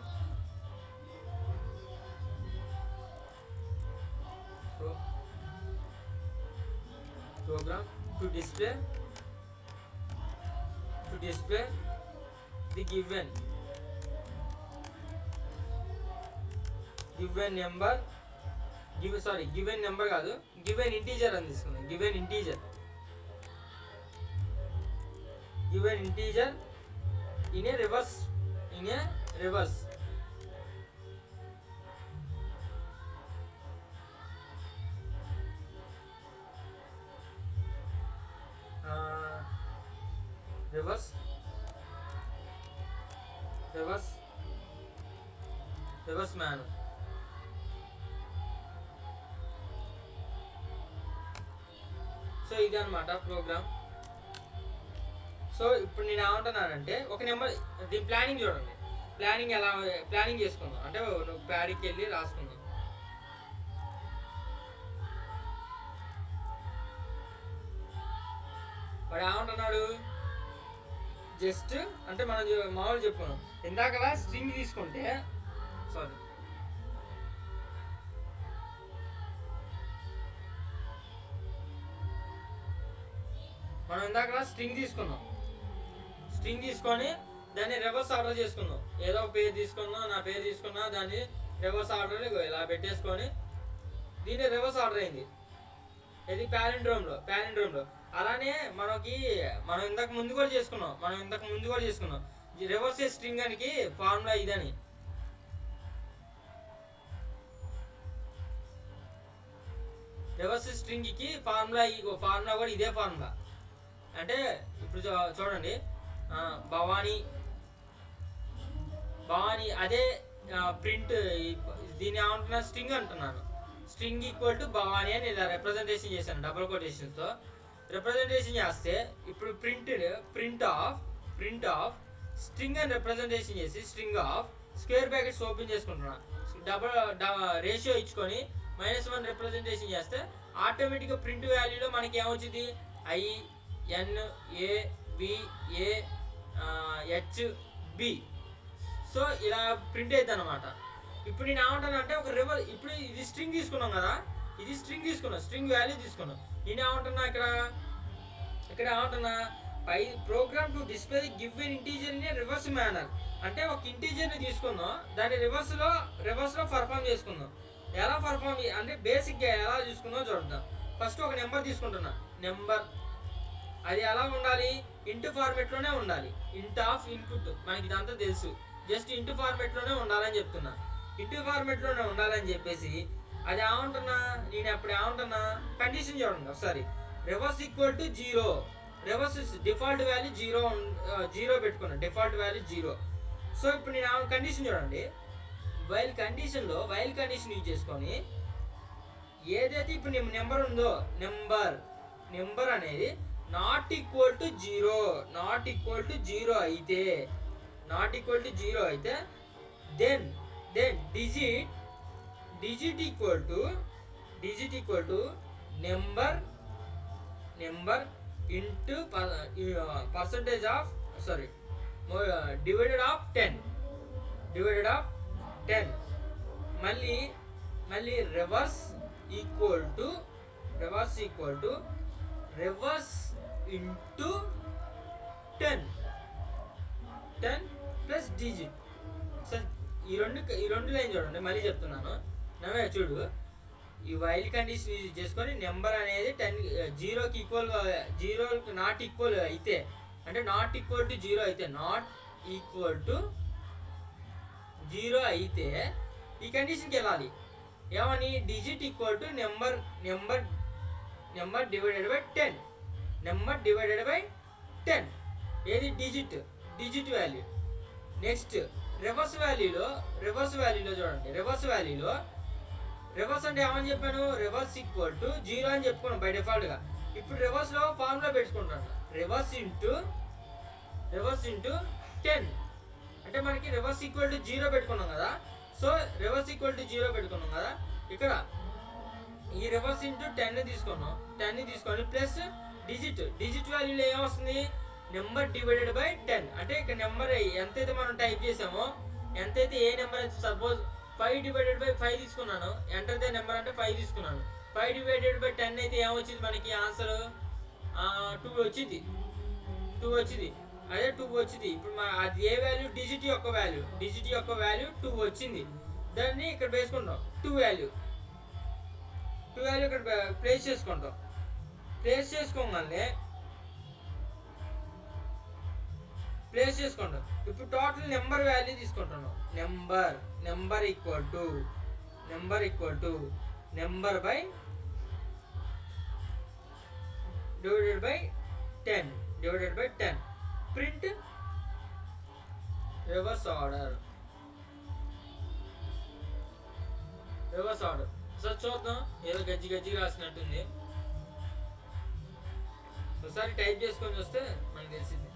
to display the given number కాదు, given integer అని తీసుకుందాం. given integer in a reverse reverse manner. So ఇది అన్నమాట ప్రోగ్రామ్. సో ఇప్పుడు నేను ఏమంటున్నానంటే, ఒక నెంబర్ దీని ప్లానింగ్ చూడండి. ప్లానింగ్ చేసుకుందాం అంటే నువ్వు ప్యాడ్కి వెళ్ళి రాసుకుందాం. వాడు ఏమంటున్నాడు, జస్ట్ అంటే మనం మామూలు చెప్పుకున్నాం ఇందాకలా స్ట్రింగ్ తీసుకుంటే, సారీ మనం ఇందాకలా స్ట్రింగ్ తీసుకొని దాన్ని రివర్స్ ఆర్డర్ చేసుకుందాం. ఏదో పేరు తీసుకుందాం, నా పేరు తీసుకున్నా, దాన్ని రివర్స్ ఆర్డర్ ఇలా పెట్టేసుకొని దీన్ని రివర్స్ ఆర్డర్ అయింది. ఇది ప్యాలిండ్రోమ్లో. అలానే మనం ఇంతకు ముందు కూడా చేసుకున్నాం. రివర్స్ స్ట్రింగ్ అనికి ఫార్ములా ఇదని. రివర్స్ స్ట్రింగ్కి ఫార్ములా కూడా ఇదే ఫార్ములా. అంటే ఇప్పుడు చూడండి, భవానీ అదే ప్రింట్, దీన్ని ఏమంటున్నా, స్ట్రింగ్ అంటున్నాను. స్ట్రింగ్ ఈక్వల్ టు భవానీ అని ఇలా రిప్రజెంటేషన్ చేశాను, డబుల్ కొటేషన్స్తో రిప్రజెంటేషన్ చేస్తే. ఇప్పుడు ప్రింట్ ఆఫ్ స్ట్రింగ్ అని రిప్రజెంటేషన్ చేసి, string of square brackets open చేసుకుంటున్నా, రేషియో ఇచ్చుకొని -1 రిప్రజెంటేషన్ చేస్తే ఆటోమేటిక్గా ప్రింట్ వాల్యూలో మనకి ఏమొచ్చింది INAVAHB. సో ఇలా ప్రింట్ అవుతుంది అనమాట. ఇప్పుడు నేను ఏమంటాను అంటే ఒక ఇప్పుడు ఇది స్ట్రింగ్ తీసుకున్నాం కదా, ఇది స్ట్రింగ్ తీసుకున్నాం, స్ట్రింగ్ వాల్యూ తీసుకున్నాం. నేను ఏమంటున్నా ఇక్కడ ఏమంటున్నా program to display give an integer in reverse manner. అంటే ఒక ఇంటీజర్ని తీసుకుందాం, దాన్ని రివర్స్లో పర్ఫామ్ చేసుకుందాం. ఎలా పర్ఫామ్ అంటే బేసిక్గా ఎలా చూసుకుందాం చూద్దాం. ఫస్ట్ ఒక నెంబర్ తీసుకుంటున్నా, నెంబర్ అది ఎలా ఉండాలి, ఇంటూ ఫార్మేట్లోనే ఉండాలి. ఇంట్ ఆఫ్ ఇన్పుట్ మనకి ఇదంతా తెలుసు, జస్ట్ ఇంటూ ఫార్మేట్లోనే ఉండాలని చెప్తున్నా. ఇంటూ ఫార్మేట్లోనే ఉండాలని చెప్పేసి అది ఏమంటున్నా, నేను అప్పుడు ఏమంటున్నా కండిషన్ చూడండి ఒకసారి. Reverse equal to 0, reverse default value 0 పెట్టుకున్నా, డిఫాల్ట్ వాల్యూ 0. సో ఇప్పుడు నేను కండిషన్ చూడండి, వైల్ కండిషన్ యూజ్ చేసుకొని ఏదైతే ఇప్పుడు నెంబర్ ఉందో నెంబర్ అనేది నాట్ ఈక్వల్ టు 0 అయితే then digit equal to number into percentage of divided of 10. మళ్ళీ reverse equal to reverse into 10 plus digit. Sir ఈ రెండు లైన్ చూడండి, మళ్ళీ చెప్తున్నాను చూడు. ఈ వైల్ కండిషన్ యూజ్ చేసుకొని నెంబర్ అనేది 0కి ఈక్వల్, 0కి నాట్ ఈక్వల్ అయితే, అంటే నాట్ ఈక్వల్ టు 0 అయితే, నాట్ ఈక్వల్ టు 0 అయితే ఈ కండిషన్కి వెళ్ళాలి. ఏమని, digit equal to number divided by 10. ఏది డిజిట్ వాల్యూ. నెక్స్ట్ రివర్స్ వాల్యూలో చూడండి, రివర్స్ అంటే ఏమని చెప్పాను, రివర్స్ ఈక్వల్ టు 0 అని చెప్పుకున్నాం బై డిఫాల్ట్గా. ఇప్పుడు రివర్స్లో ఫార్ములా పెట్టుకుంటాను, రివర్స్ ఇంటూ 10. అంటే మనకి రివర్స్ ఈక్వల్ టు 0 పెట్టుకున్నాం కదా. సో రివర్స్ ఈక్వల్ టు 0 పెట్టుకున్నాం కదా, ఇక్కడ ఈ రివర్స్ ఇంటూ 10 తీసుకొని ప్లస్ డిజిట్ వాల్యూలో ఏమొస్తుంది, నెంబర్ డివైడెడ్ బై 10. అంటే ఇక్కడ నెంబర్ ఎంతైతే మనం టైప్ చేసామో, ఎంతైతే ఏ నెంబర్ అయితే, సపోజ్ 5 డివైడెడ్ బై 5 తీసుకున్నాను, ఎంటర్ ద నెంబర్ అంటే 5 తీసుకున్నాను. 5 డివైడెడ్ బై 10 అయితే ఏమొచ్చింది మనకి ఆన్సర్ 2 వచ్చింది. అదే 2 వచ్చింది. ఇప్పుడు అది ఏ వాల్యూ, డిజిట్ యొక్క వాల్యూ 2 వచ్చింది. దాన్ని ఇక్కడ వేసుకుంటాం, 2 వాల్యూ ఇక్కడ ప్లేస్ చేసుకుంటాం. ఇప్పుడు టోటల్ నెంబర్ వాల్యూ తీసుకుంటున్నాం. Number equal to number by divided by 10. Print reverse order. Sir చూద్దాం, ఏదో గజ్జి రాసినట్టుంది. ఒకసారి టైప్ చేసుకొని వస్తే మనకు తెలిసింది.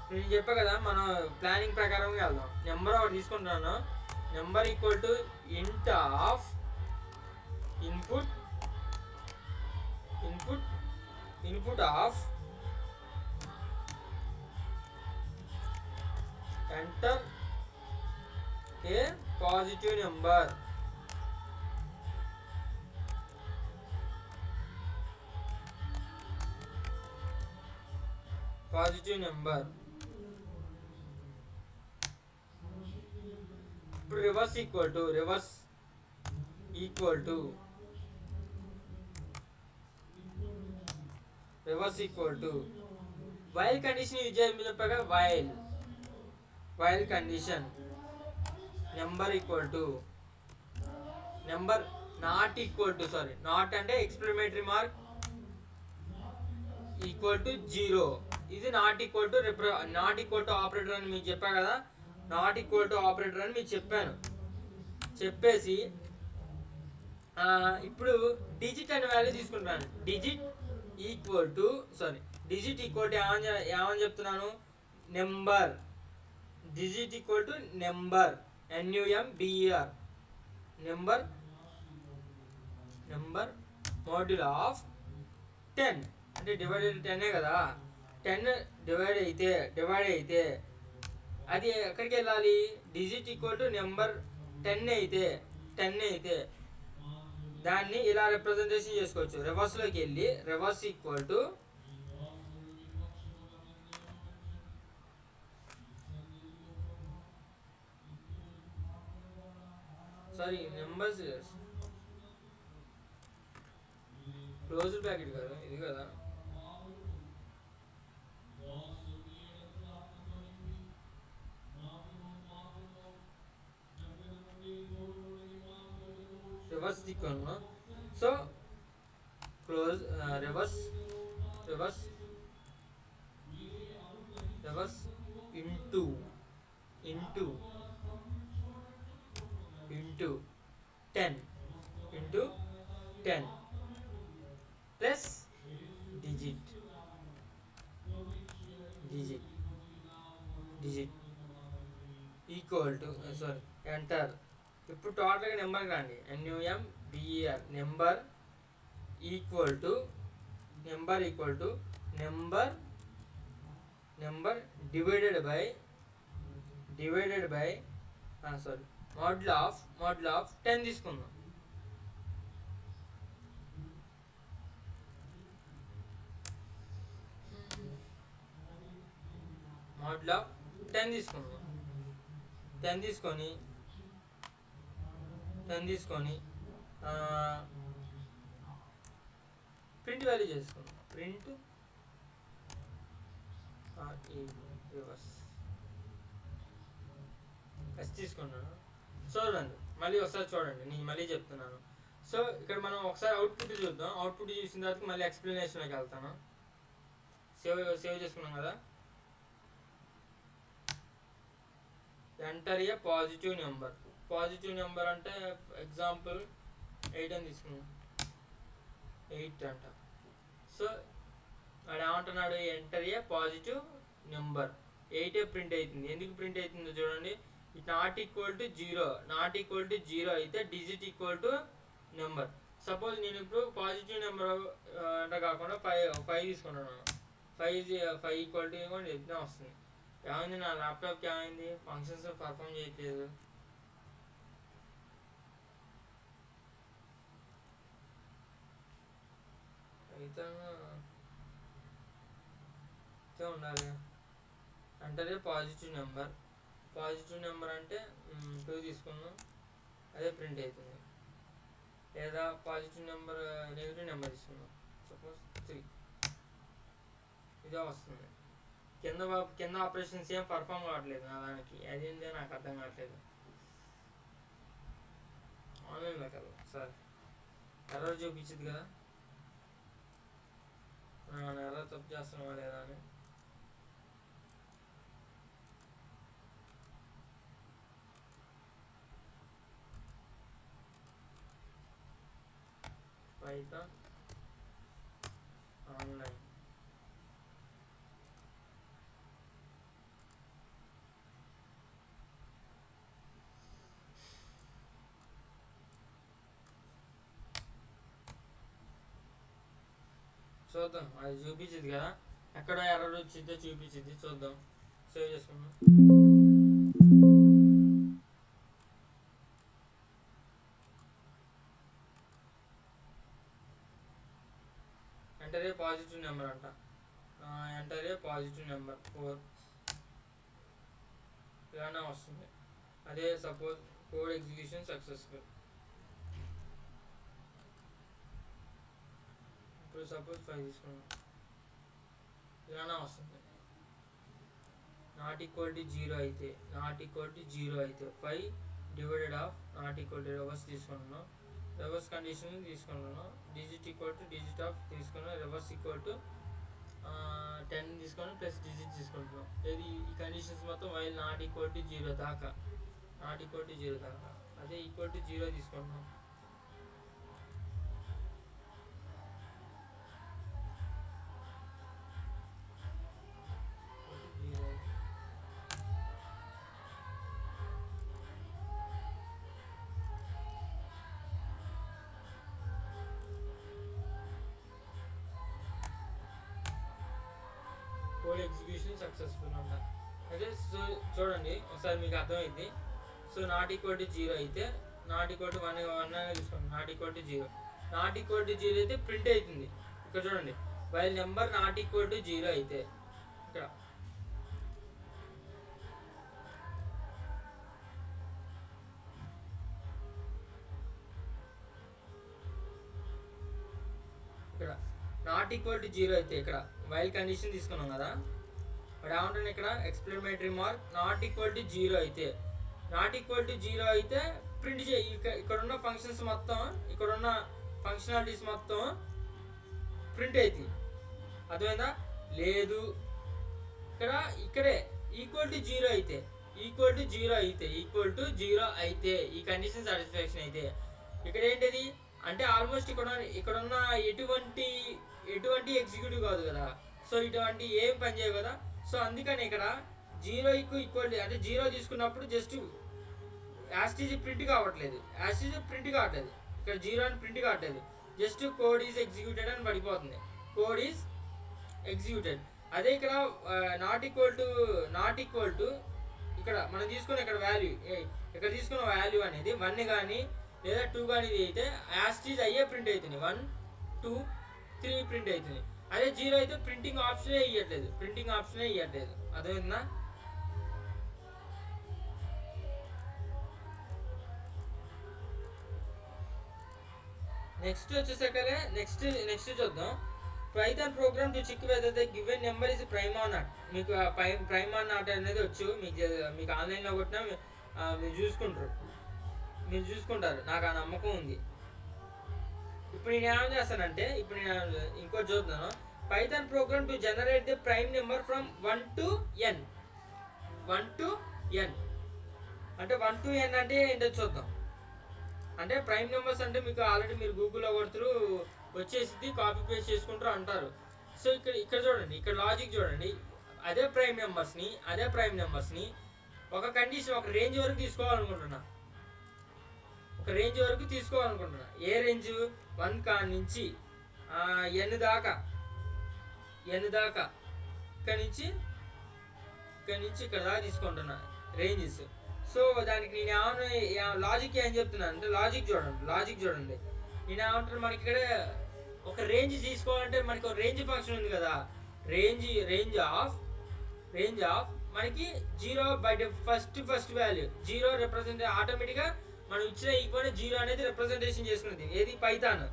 నేను చెప్పా కదా, మనం ప్లానింగ్ ప్రకారం వెళ్దాం. నెంబర్ ఒకటి తీసుకుంటున్నాను, number equal to int of input of enter a positive number. ఇప్పుడు reverse equal to while condition use చేయాలి చెప్పాక, వైల్ కండిషన్ నెంబర్ నాట్ అంటే ఎక్స్ప్లమేటరీ మార్క్ ఈక్వల్ టు 0. ఇది నాట్ ఈక్వల్ టు ఆపరేటర్ అని మీకు చెప్పా కదా, నాట్ ఈక్వల్ టు ఆపరేటర్ అని మీకు చెప్పేసి ఇప్పుడు డిజిట్ అనే వాల్యూ తీసుకుంటాను. డిజిట్ ఈక్వల్ టు ఏమని చెప్తున్నాను, digit equal to number, NUMBER, number module of 10 అంటే డివైడెడ్ 10 కదా. 10 డివైడ్ అయితే అది ఎక్కడికి వెళ్ళాలి? డిజిట్ ఈక్వల్ టు నెంబర్ 10 అయితే దాన్ని ఇలా రిప్రజెంటేషన్ చేసుకోవచ్చు. రివర్స్లోకి వెళ్ళి reverse equal to numbers closed bracket కదా ఇది కదా. రివర్స్ దిక్కును so close reverse into 10 plus digit equal to enter. ఇప్పుడు టోటల్గా నెంబర్కి రండి. NUMBER number equal to number divided by module of 10 తీసుకుందాం. మోడ్యుల్ ఆఫ్ 10 తీసుకుందాం. 10 తీసుకొని ప్రింట్ వాల్యూ చేసుకుందాం. ప్రింట్ రివర్స్ తీసుకున్నాను. చూడండి మళ్ళీ ఒకసారి చూడండి, నేను మళ్ళీ చెప్తున్నాను. సో ఇక్కడ మనం ఒకసారి అవుట్పుట్ చూద్దాం. అవుట్పుట్ చూసిన తర్వాత మళ్ళీ ఎక్స్ప్లెనేషన్లోకి వెళ్తాను. సేవ్ చేసుకున్నాం కదా. ఎంటర్ ఏ పాజిటివ్ నెంబర్ అంటే ఎగ్జాంపుల్ 8 అని తీసుకున్నాం. 8 అంట. సో వాడు ఏమంటున్నాడు? Enter a positive number. 8 print అవుతుంది. ఎందుకు ప్రింట్ అవుతుందో చూడండి. It not equal to zero అయితే digit equal to number. Suppose నేను ఇప్పుడు పాజిటివ్ నెంబర్ అంటే కాకుండా 5 తీసుకుంటున్నాను. 5 ఈక్వల్ టు ఏమో ఎగ్జామ్ వస్తుంది. ఏమైంది? నా ల్యాప్టాప్కి ఏమైంది? ఫంక్షన్స్ పర్ఫామ్ చేయట్లేదు. అయితే ఉండాలి. అంటే పాజిటివ్ నెంబర్ అంటే 2 తీసుకున్నాం, అదే ప్రింట్ అవుతుంది. లేదా పాజిటివ్ నెంబర్ నెగిటివ్ నెంబర్ తీసుకున్నాం, సపోజ్ 3, ఇదే వస్తుంది. కింద ఆపరేషన్స్ ఏం పర్ఫామ్ కావట్లేదు నా దానికి. అదేంటో నాకు అర్థం కావట్లేదు. ఆన్లైన్లో కదా సార్ ఎర్రర్ చూపించింది కదా. ఎర్రర్ తప్పు చేస్తున్నావా లేదా అని. Python ఆన్లైన్ చూద్దాం. అది చూపించింది కదా, ఎక్కడ ఎర్రర్ వచ్చిందో చూపించింది. చూద్దాం. సేవ్ చేసుకున్నాం. ఎంటర్ ఏ పాజిటివ్ నెంబర్ అంట. ఎంటర్ ఏ పాజిటివ్ నెంబర్ 4 ఇలానే వస్తుంది. అదే సపోజ్ కోడ్ ఎగ్జిక్యూషన్ సక్సెస్ఫుల్. ఇప్పుడు సపోజ్ 5 తీసుకున్నాం, ఇలానే వస్తుంది. నాట్ ఈక్వల్ టు జీరో అయితే 5 divided of not equal to reverse తీసుకుంటున్నాం. రివర్స్ కండిషన్ తీసుకుంటున్నాం. Digit equal to digit of తీసుకున్నాం. రివర్స్ ఈక్వల్ టు 10 తీసుకొని ప్లస్ డిజిట్ తీసుకుంటున్నాం. ఇది ఈ కండిషన్స్ మొత్తం while not equal to zero దాకా అదే ఈక్వల్ టు 0 తీసుకుంటున్నాం. కోడ్ ఎగ్జిక్యూషన్ సక్సెస్ఫుల్ అంట. అయితే సో చూడండి ఒకసారి మీకు అర్థమైంది. సో నాట్ ఈక్వల్ టు 0 అయితే నాట్ ఈక్వల్ టు 1 అనేది తీసుకోండి. Not equal to 0 not equal to 0 అయితే ప్రింట్ అవుతుంది. ఇక్కడ చూడండి while number not equal to 0 అయితే ఇక్కడ నాట్ ఈక్వల్ టు 0 అయితే ఇక్కడ వైల్ కండిషన్ తీసుకున్నాం కదా, బట్ ఏమంటాను ఇక్కడ explanatory mark not equal to 0 అయితే నాట్ ఈక్వల్ టు 0 అయితే ప్రింట్ చేయి. ఇక్కడ ఉన్న ఫంక్షన్స్ మొత్తం ఇక్కడ ఉన్న ఫంక్షనాలిటీస్ మొత్తం ప్రింట్ అవుతాయి. అర్థమైందా? లేదు ఇక్కడే ఈక్వల్ టు 0 అయితే ఈక్వల్ టు 0 అయితే ఈక్వల్ టు 0 అయితే ఈ కండిషన్ సాటిస్ఫాక్షన్ అయితే ఇక్కడ ఏంటిది అంటే ఆల్మోస్ట్ ఇక్కడ ఉన్న ఎటువంటి ఎగ్జిక్యూటివ్ కాదు కదా, సో ఇటువంటి ఏం పని చేయవు కదా. సో అందుకని ఇక్కడ 0 ఈక్వల్ అంటే 0 తీసుకున్నప్పుడు జస్ట్ యాస్టీజ్ ప్రింట్ కావట్లేదు, ఇక్కడ 0 అని ప్రింట్ కావట్లేదు, జస్ట్ కోడ్ ఈజ్ ఎగ్జిక్యూటెడ్ అని పడిపోతుంది, కోడ్ ఈజ్ ఎగ్జిక్యూటెడ్. అదే ఇక్కడ నాట్ ఈక్వల్ టు ఇక్కడ మనం తీసుకున్న ఇక్కడ తీసుకున్న వాల్యూ అనేది 1 కానీ లేదా 2 కానీ అయితే యాస్టీజ్ అయ్యే ప్రింట్ అవుతుంది, 1 2 3 ప్రింట్ అవుతుంది. అదే 0 అయితే ప్రింటింగ్ ఆప్షనే ఇవ్వట్లేదు, అర్థమైందా? నెక్స్ట్ వచ్చేసరికి నెక్స్ట్ చూద్దాం. Python program to check whether the given number is prime or not. మీకు ప్రైమ్ ఆర్ నాట్ అనేది వచ్చు, మీకు ఆన్లైన్లో కొట్టినా మీరు చూసుకుంటారు, నాకు ఆ నమ్మకం ఉంది. ఇప్పుడు నేను ఏం చేస్తానంటే నేను ఇంకోటి చూద్దాను. Python program to generate the prime number from 1 to n అంటే 1 to n అంటే ఏంటో చూద్దాం. అంటే ప్రైమ్ నెంబర్స్ అంటే మీకు ఆల్రెడీ మీరు గూగుల్లో కొడుతురు వచ్చేసి కాపీ పేస్ట్ చేసుకుంటారు అంటారు. సో ఇక్కడ చూడండి, ఇక్కడ లాజిక్ చూడండి. అదే ప్రైమ్ నెంబర్స్ని ఒక కండిషన్ ఒక రేంజ్ వరకు తీసుకోవాలనుకుంటున్నా. ఏ రేంజ్ 1 కాడి నుంచి n దాకా ఇక్కడ నుంచి ఇక్కడ దాకా తీసుకుంటున్నా రేంజెస్. సో దానికి నేను ఏమన్నా లాజిక్ ఏం చెప్తున్నాను అంటే లాజిక్ చూడండి నేను ఏమంటాను, మనకి ఇక్కడ ఒక రేంజ్ తీసుకోవాలంటే మనకి ఒక రేంజ్ ఫంక్షన్ ఉంది కదా, రేంజ్ ఆఫ్ మనకి 0 బై ఫస్ట్ వాల్యూ 0 రిప్రజెంట్ ఆటోమేటిక్గా మనం ఇచ్చిన ఈక్వల్ 0 అనేది రిప్రజెంటేషన్ చేసుకునేది ఏది Python.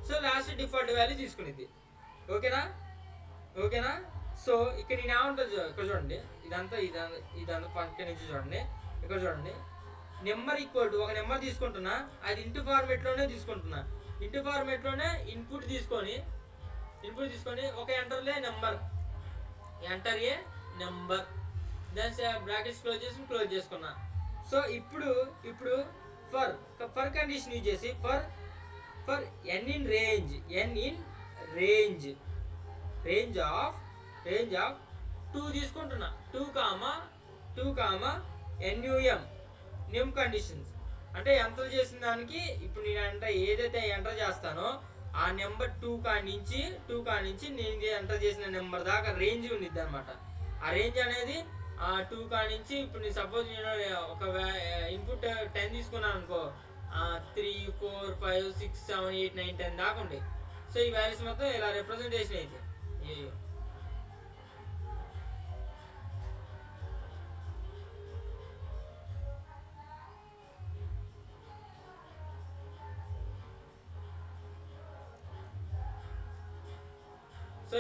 So last default value తీసుకునేది. ఓకేనా? సో ఇక్కడ నేను ఏమంటుంది ఇక్కడ చూడండి, ఇదంతా పక్క నుంచి చూడండి, ఇక్కడ చూడండి నెంబర్ ఈక్వల్ టు ఒక నెంబర్ తీసుకుంటున్నా, అది ఇంటూ ఫార్మేట్లోనే తీసుకుంటున్నా. ఇంటూ ఫార్మేట్లోనే ఇన్పుట్ తీసుకొని ఒక ఎంటర్ ఏ నెంబర్ దాని బ్రాకెట్స్ క్లోజ్ చేసుకున్నా. సో ఇప్పుడు ఫర్ కండిషన్ యూజ్ చేసి for n in range of 2 తీసుకుంటున్నా. 2, NUM కండిషన్స్ అంటే ఎంటర్ చేసిన దానికి ఇప్పుడు నేను ఏదైతే ఎంటర్ చేస్తానో ఆ నెంబర్ 2 కాడి నుంచి నేను ఎంటర్ చేసిన నెంబర్ దాకా రేంజ్ ఉండిద్ది అనమాట. ఆ రేంజ్ అనేది 2 కాడి నుంచి ఇప్పుడు నేను సపోజ్ నేను ఒక ఇన్పుట్ 10 తీసుకున్నాను అనుకో, 3 4 5 6 7 8 9 10 దాకా ఉంటాయి. సో ఈ వాల్యూస్ మొత్తం ఇలా రిప్రజెంటేషన్ అయితే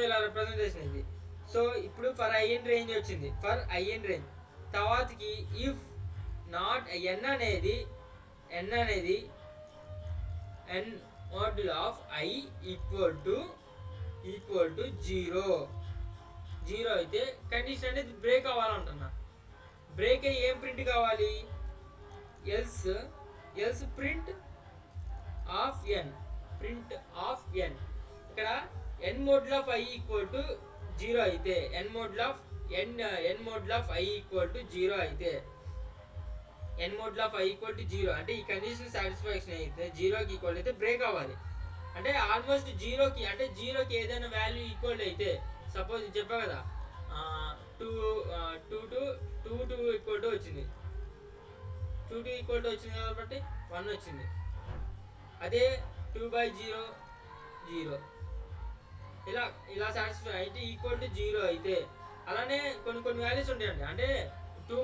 ఇలా రిప్రజెంటేషన్ అయింది. సో ఇప్పుడు ఫర్ IN రేంజ్ వచ్చింది, తర్వాతకి ఇఫ్ నాట్ n అనేది n module of I equal to 0 అయితే కండిషన్ అనేది బ్రేక్ అవ్వాలంటున్నా. బ్రేక్ అయ్యి ఏం ప్రింట్ కావాలి, ఎల్స్ ప్రింట్ ఆఫ్ n ఇక్కడ n module of I equal to 0 అయితే n module of I equal to 0 అయితే అంటే ఈ కండిషన్ సాటిస్ఫాక్షన్ అయితే 0కి ఈక్వల్ అయితే బ్రేక్ అవ్వాలి. అంటే ఆల్మోస్ట్ 0కి ఏదైనా వాల్యూ ఈక్వల్ అయితే సపోజ్ చెప్పా కదా two two to two two equal to వచ్చింది, 2 ఈక్వల్ టు వచ్చింది కాబట్టి 1 వచ్చింది. అదే 2/0 0 ఇలా సాటిస్ఫై అయితే ఈక్వల్ టు 0 అయితే, అలానే కొన్ని వాల్యూస్ ఉంటాయండి. అంటే టూ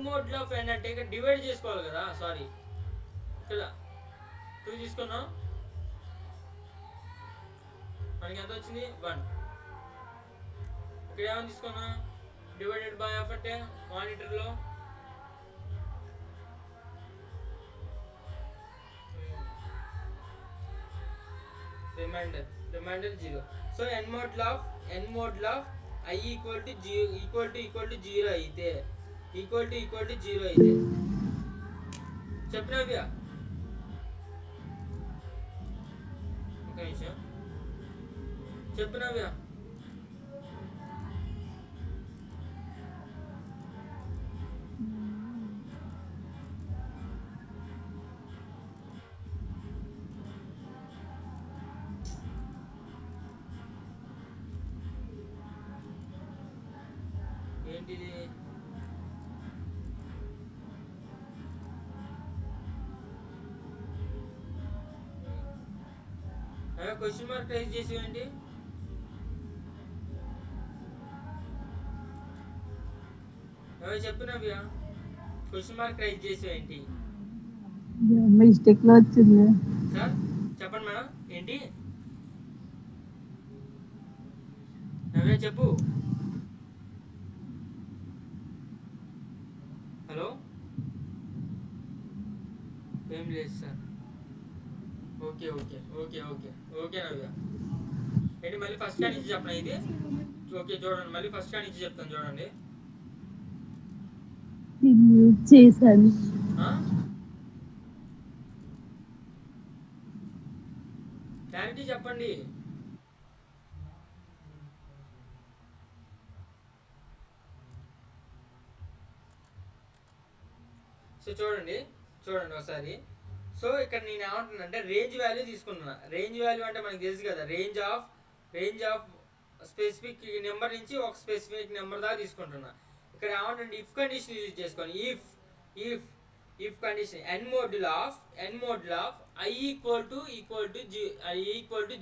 మోడ్ ఆఫ్ ఏంటంటే ఇక్కడ డివైడ్ చేసుకోవాలి కదా. సారీ, ఇక్కడ 2 తీసుకున్నాం, మనకి ఎంత వచ్చింది 1. ఇక్కడ ఏమని తీసుకున్నాం, డివైడెడ్ బై ఆఫ్ అంటే మానిటర్లో remainder 0. So n mod of I equal to 0 అయితే ఈక్వల్ టు 0 అయితే చెప్పినవ్యా ఒక నిమిషం చెప్పినవ్యా ఏంటిది? క్వశ్చన్ మార్క్ ట్రై చేసేయండి. చెప్పినవ్యా క్వశ్చన్ మార్క్ ట్రై చేసేయండి. మిస్టేక్ లో వచ్చింది సార్ చెప్పండి మేడం. ఏంటి నవ్య చెప్పు. హలో, ఏం లేదు sir. Okay okay okay okay okay Navya. ఏంటి మళ్ళీ ఫస్ట్ కాడి నుంచి చెప్పనా ఇది? ఓకే చూడండి, మళ్ళీ ఫస్ట్ కాడి నుంచి చెప్తాను చూడండి. చేశాను క్లారిటీ చెప్పండి. సో చూడండి ఒకసారి. సో ఇక్కడ నేను ఏమంటున్నానంటే రేంజ్ వాల్యూ తీసుకుంటున్నా. రేంజ్ వాల్యూ అంటే మనకు తెలుసు కదా, రేంజ్ ఆఫ్ స్పెసిఫిక్ నెంబర్ నుంచి ఒక స్పెసిఫిక్ నెంబర్ దాకా తీసుకుంటున్నా. ఇక్కడ ఏమంటే ఇఫ్ కండిషన్ యూజ్ చేసుకోండి. If condition n mod of I equal to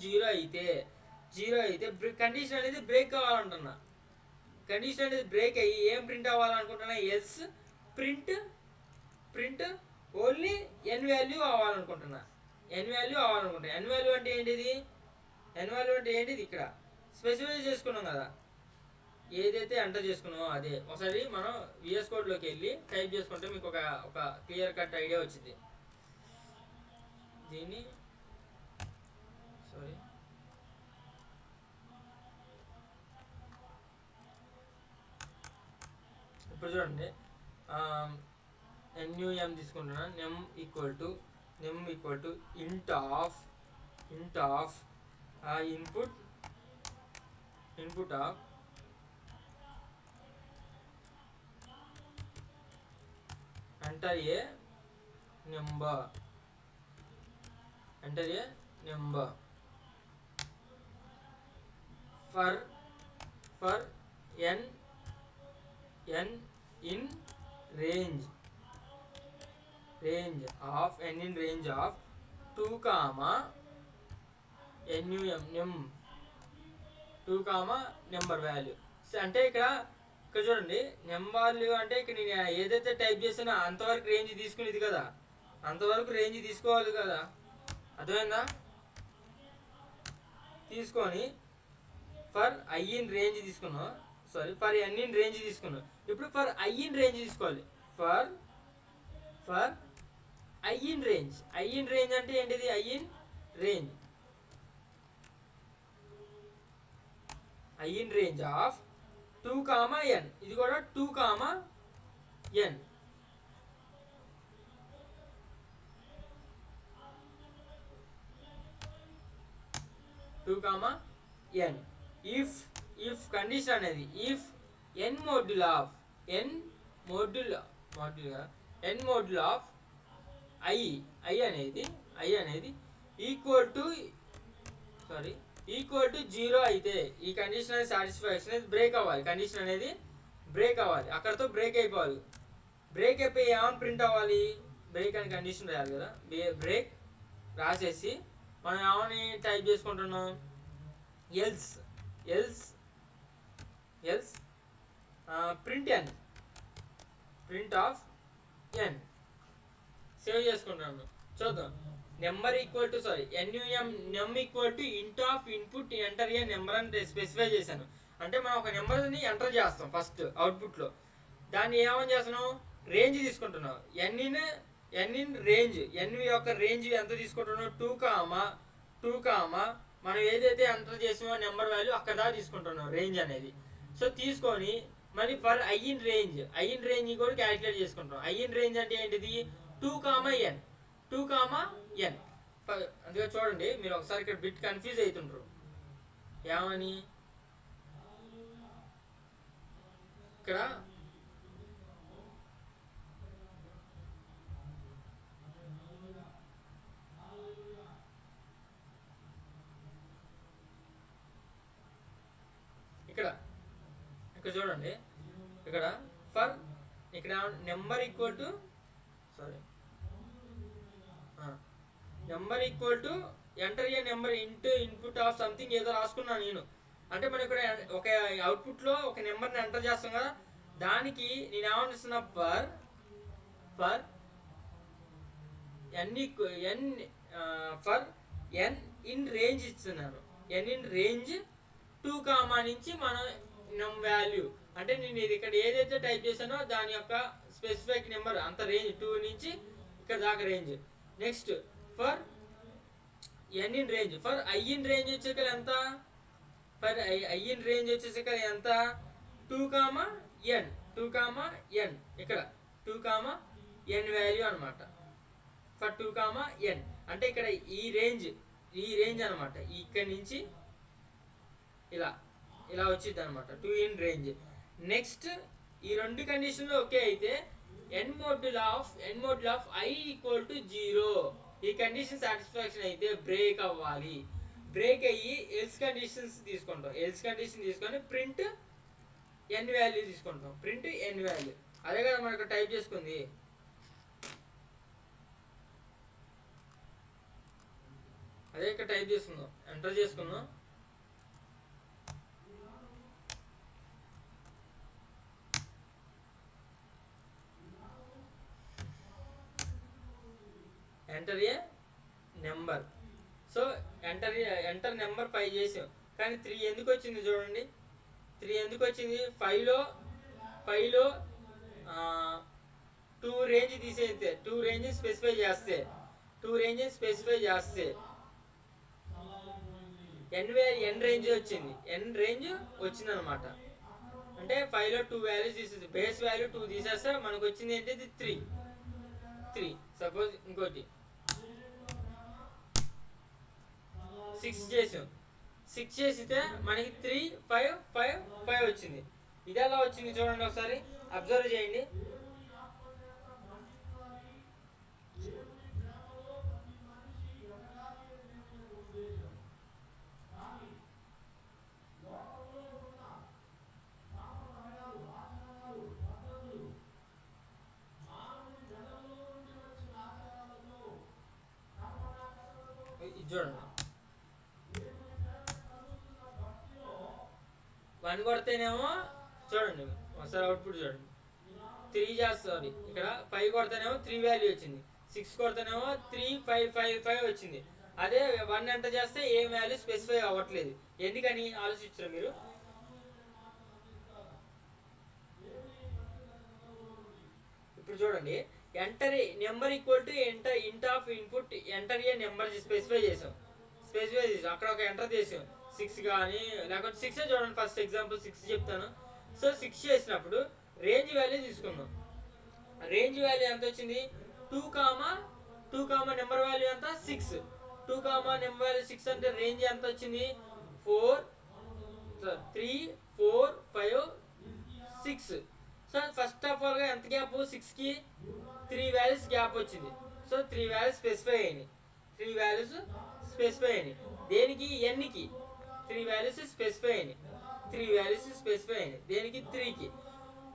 0 అయితే కండిషన్ అనేది బ్రేక్ కావాలంటున్నా. కండిషన్ అనేది బ్రేక్ అయ్యి ఏం ప్రింట్ అవ్వాలనుకుంటున్నా, else print only n value అవ్వాలనుకుంటున్నా. n వాల్యూ అంటే ఏంటిది? ఇక్కడ స్పెసిఫై చేసుకున్నాం కదా, ఏదైతే ఎంటర్ చేసుకున్నామో అదే. ఒకసారి మనం విఎస్ కోడ్లోకి వెళ్ళి టైప్ చేసుకుంటే మీకు ఒక క్లియర్ కట్ ఐడియా వచ్చింది. దీన్ని సారీ ఇప్పుడు చూడండి, NUM తీసుకుంటున్నా. nem equal to int of input of enter a number for n in range of 2, num 2, number value. అంటే ఇక్కడ చూడండి, నెంబర్ వాల్యూ అంటే ఇక్కడ నేను ఏదైతే టైప్ చేసినా అంతవరకు రేంజ్ తీసుకునేది కదా, అంతవరకు రేంజ్ తీసుకోవాలి కదా. అర్థమైందా? తీసుకొని ఫర్ I ఇన్ రేంజ్ తీసుకున్నాం, sorry for n in range తీసుకున్నాం. ఇప్పుడు ఫర్ I ఇన్ రేంజ్ తీసుకోవాలి. ఫర్ I ఇన్ రేంజ్ అంటే ఏంటిది? I in range of 2, n. ఇది కూడా 2, n. ఇఫ్ కండిషన్ అనేది if n module of I అనేది ఈక్వల్ ఈక్వల్ టు 0 అయితే ఈ కండిషన్ అనేది సాటిస్ఫాక్షన్ అనేది బ్రేక్ అవ్వాలి. కండిషన్ అనేది బ్రేక్ అవ్వాలి, అక్కడతో బ్రేక్ అయిపోవాలి. బ్రేక్ అయిపోయి ఏమని ప్రింట్ అవ్వాలి, బ్రేక్ అని కండిషన్ రాయాలి కదా, బ్రేక్ రాసేసి మనం ఏమని టైప్ చేసుకుంటున్నాం, else else else print N, print of N save చేసుకుంటున్నాను. చూద్దాం. Number equal to num equal to int of input enter a number అని స్పెసిఫై చేశాను. అంటే మనం ఒక నెంబర్ని ఎంటర్ చేస్తాం ఫస్ట్ అవుట్పుట్లో, దాన్ని ఏమని చేస్తున్నాం, రేంజ్ తీసుకుంటున్నాం. ఎన్ ఇన్ రేంజ్, ఎన్ యొక్క రేంజ్ ఎంత తీసుకుంటున్నాం, 2 కామా మనం ఏదైతే ఎంటర్ చేసామో నెంబర్ వాల్యూ అక్కడ దాకా తీసుకుంటున్నాం రేంజ్ అనేది. సో తీసుకొని మళ్ళీ ఫర్ ఐ ఇన్ రేంజ్ కూడా క్యాలిక్యులేట్ చేసుకుంటాం. ఐ ఇన్ రేంజ్ అంటే ఏంటిది, 2 ఎన్ అందుకే చూడండి, మీరు ఒకసారి ఇక్కడ బిట్ కన్ఫ్యూజ్ అవుతుండ్రు. ఏమని ఇక్కడ ఇక్కడ చూడండి, ఇక్కడ ఫర్ ఇక్కడ number equal to enter a number into input of something ఏదో రాసుకున్నాను నేను. అంటే మనం ఇక్కడ ఒక అవుట్పుట్లో ఒక నెంబర్ని ఎంటర్ చేస్తాం కదా, దానికి నేను ఏమనిస్తున్నా, ఫర్ ఎన్ ఇన్ రేంజ్ ఇస్తున్నాను. ఎన్ ఇన్ రేంజ్ 2 నుంచి మనం వాల్యూ అంటే నేను ఇది ఇక్కడ ఏదైతే టైప్ చేశానో దాని యొక్క స్పెసిఫిక్ నెంబర్ అంత రేంజ్ 2 నుంచి ఇక్కడ దాకా range. Next for N in range, for I in range వచ్చేసరికి ఎంత, ఫర్ ఐ ఇన్ రేంజ్ వచ్చేసరికి ఎంత, 2 ఎన్ ఇక్కడ 2 వాల్యూ అనమాట. ఫర్ 2 ఎన్ అంటే ఇక్కడ ఈ రేంజ్ అనమాట, ఇక్కడ నుంచి ఇలా వచ్చింది అనమాట, 2 ఇన్ రేంజ్. నెక్స్ట్ ఈ రెండు కండిషన్లు ఓకే అయితే ఎన్ మోడ్యుల్ ఆఫ్ ఐ ఈక్వల్ టు 0 ఈ కండిషన్ సాటిస్ఫాక్షన్ అయితే బ్రేక్ అవ్వాలి. బ్రేక్ అయ్యి ఎల్స్ కండిషన్ తీసుకొని ప్రింట్ ఎన్ వాల్యూ తీసుకుంటాం. ప్రింట్ ఎన్ వాల్యూ అదే కదా మనం ఇక్కడ టైప్ చేసుకుంది. అదే ఇక్కడ టైప్ చేసుకుందాం, ఎంటర్ చేసుకుందాం. Enter a number. So enter number 5 చేసాం, కానీ 3 ఎందుకు వచ్చింది చూడండి. 3 ఎందుకు వచ్చింది, 5లో 2 రేంజ్ తీసేస్తే 2 రేంజ్ స్పెసిఫై చేస్తే ఎన్ రేంజ్ వచ్చింది అనమాట. అంటే 5లో 2 వాల్యూస్ తీసేది, బేస్ వాల్యూ 2 తీసేస్తే మనకు వచ్చింది ఏంటిది 3. సపోజ్ ఇంకోటి 6 చేసాం, 6 చేసితే మనకి 3 5 5 5 వచ్చింది. ఇది ఎలా వచ్చింది చూడండి, ఒకసారి అబ్జర్వ్ చేయండి. చూడండి, 1 కొడితేనేమో చూడండి ఒకసారి అవుట్పుట్ చూడండి, 3 చేస్తుంది. ఇక్కడ 5 కొడితేనేమో 3 వాల్యూ వచ్చింది, 6 కొడితేనేమో 3 5 5 5 వచ్చింది. అదే 1 ఎంటర్ చేస్తే ఏ వాల్యూ స్పెసిఫై అవ్వట్లేదు. ఎందుకని ఆలోచించారు మీరు. ఇప్పుడు చూడండి, enter number equal to int of input enter a number specify చేసాం. అక్కడ ఒక ఎంటర్ చేసాం 6 కానీ లేకపోతే 6 చూడండి. ఫస్ట్ ఎగ్జాంపుల్ 6 చెప్తాను. సో 6 చేసినప్పుడు రేంజ్ వాల్యూ తీసుకుందాం. రేంజ్ వాల్యూ ఎంత వచ్చింది, 2 నెంబర్ వాల్యూ ఎంత 6. 2 నెంబర్ వాల్యూ 6 అంటే రేంజ్ ఎంత వచ్చింది 3 4 5 6. సో ఫస్ట్ ఆఫ్ ఆల్గా ఎంత గ్యాప్ 6కి 3 వాల్యూస్ గ్యాప్ వచ్చింది. సో 3 వాల్యూస్ స్పెసిఫై అయినాయి. దేనికి, ఎన్కి. 3 వాల్యూస్ స్పెసిఫై అయినాయి, 3 వాల్యూస్ స్పెసిఫై అయినాయి దేనికి 3కి.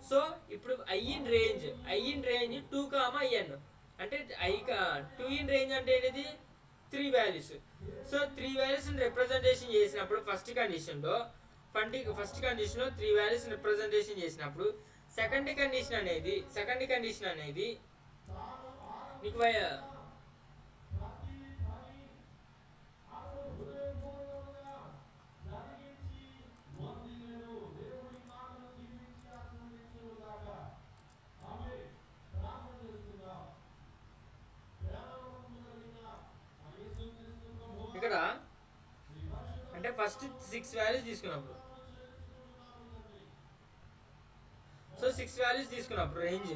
సో ఇప్పుడు ఐ ఇన్ రేంజ్ 2, n అంటే 2 ఇన్ రేంజ్ అంటే ఏంటిది 3 వాల్యూస్. సో 3 వాల్యూస్ రిప్రజెంటేషన్ చేసినప్పుడు ఫస్ట్ కండిషన్లో 3 వాల్యూస్ రిప్రజెంటేషన్ చేసినప్పుడు సెకండ్ కండిషన్ అనేది నీకు ఇక్కడ అంటే ఫస్ట్ 6 వాల్యూస్ తీసుకున్నప్పుడు, సో 6 వాల్యూస్ తీసుకున్నప్పుడు range,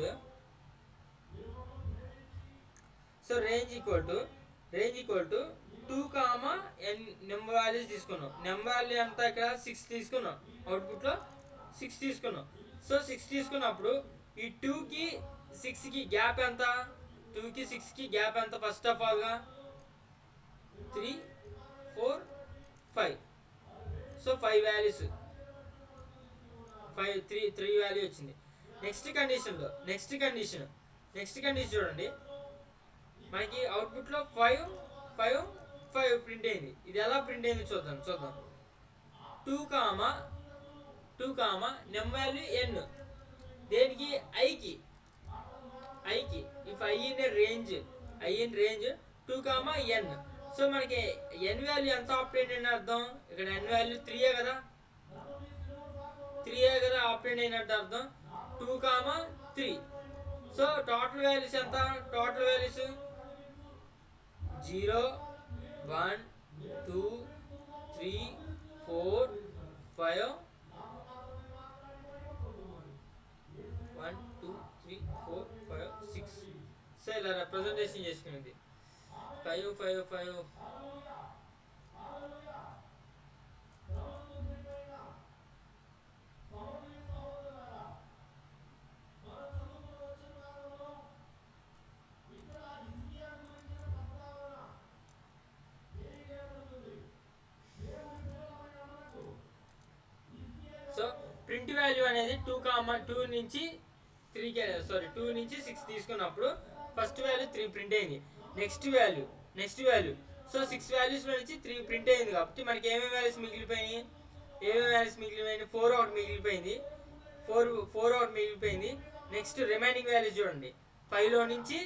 so range equal to 2, n number values తీసుకున్నాం. నెంబర్ వాల్యూ అంతా ఇక్కడ 6 తీసుకున్నాం, అవుట్పుట్లో 6 తీసుకున్నాం. సో 6 తీసుకున్నప్పుడు ఈ 2కి 6కి గ్యాప్ ఎంత, 2కి 6కి గ్యాప్ ఎంత, ఫస్ట్ ఆఫ్ ఆల్గా 3, 4, 5. సో 5 వాల్యూస్ 3 వాల్యూ వచ్చింది. నెక్స్ట్ కండిషన్ చూడండి, మనకి అవుట్పుట్లో 5 ప్రింట్ అయింది. ఇది ఎలా ప్రింట్ అయింది చూద్దాం. 2, నెంబర్ వాల్యూ n దేనికి ఐకి if I in range 2, n. So మనకి n వాల్యూ ఎంత ఆపరేట్ అయిన అర్థం, ఇక్కడ n వాల్యూ 3 కదా ఆపరేట్ అయినట్టు అర్థం. 2, 3. సో టోటల్ వాల్యూస్ ఎంత, 0, 1, 2, 3, 4, 5, 1, 2, 3, 4, 5, 6. సో ఇలా రిప్రజెంటేషన్ చేసుకునేది 5, 5, 5. సో ప్రింట్ వాల్యూ అనేది 2 నుంచి 6 తీసుకున్నప్పుడు ఫస్ట్ వాల్యూ 3 ప్రింట్ అయింది. నెక్స్ట్ వాల్యూ సో 6 వాల్యూస్ నుంచి 3 ప్రింట్ అయింది కాబట్టి మనకి ఏమేమి వాల్యూస్ మిగిలిపోయినాయి, 4 ఒకటి మిగిలిపోయింది. నెక్స్ట్ రిమైనింగ్ వాల్యూస్ చూడండి, 5లో నుంచి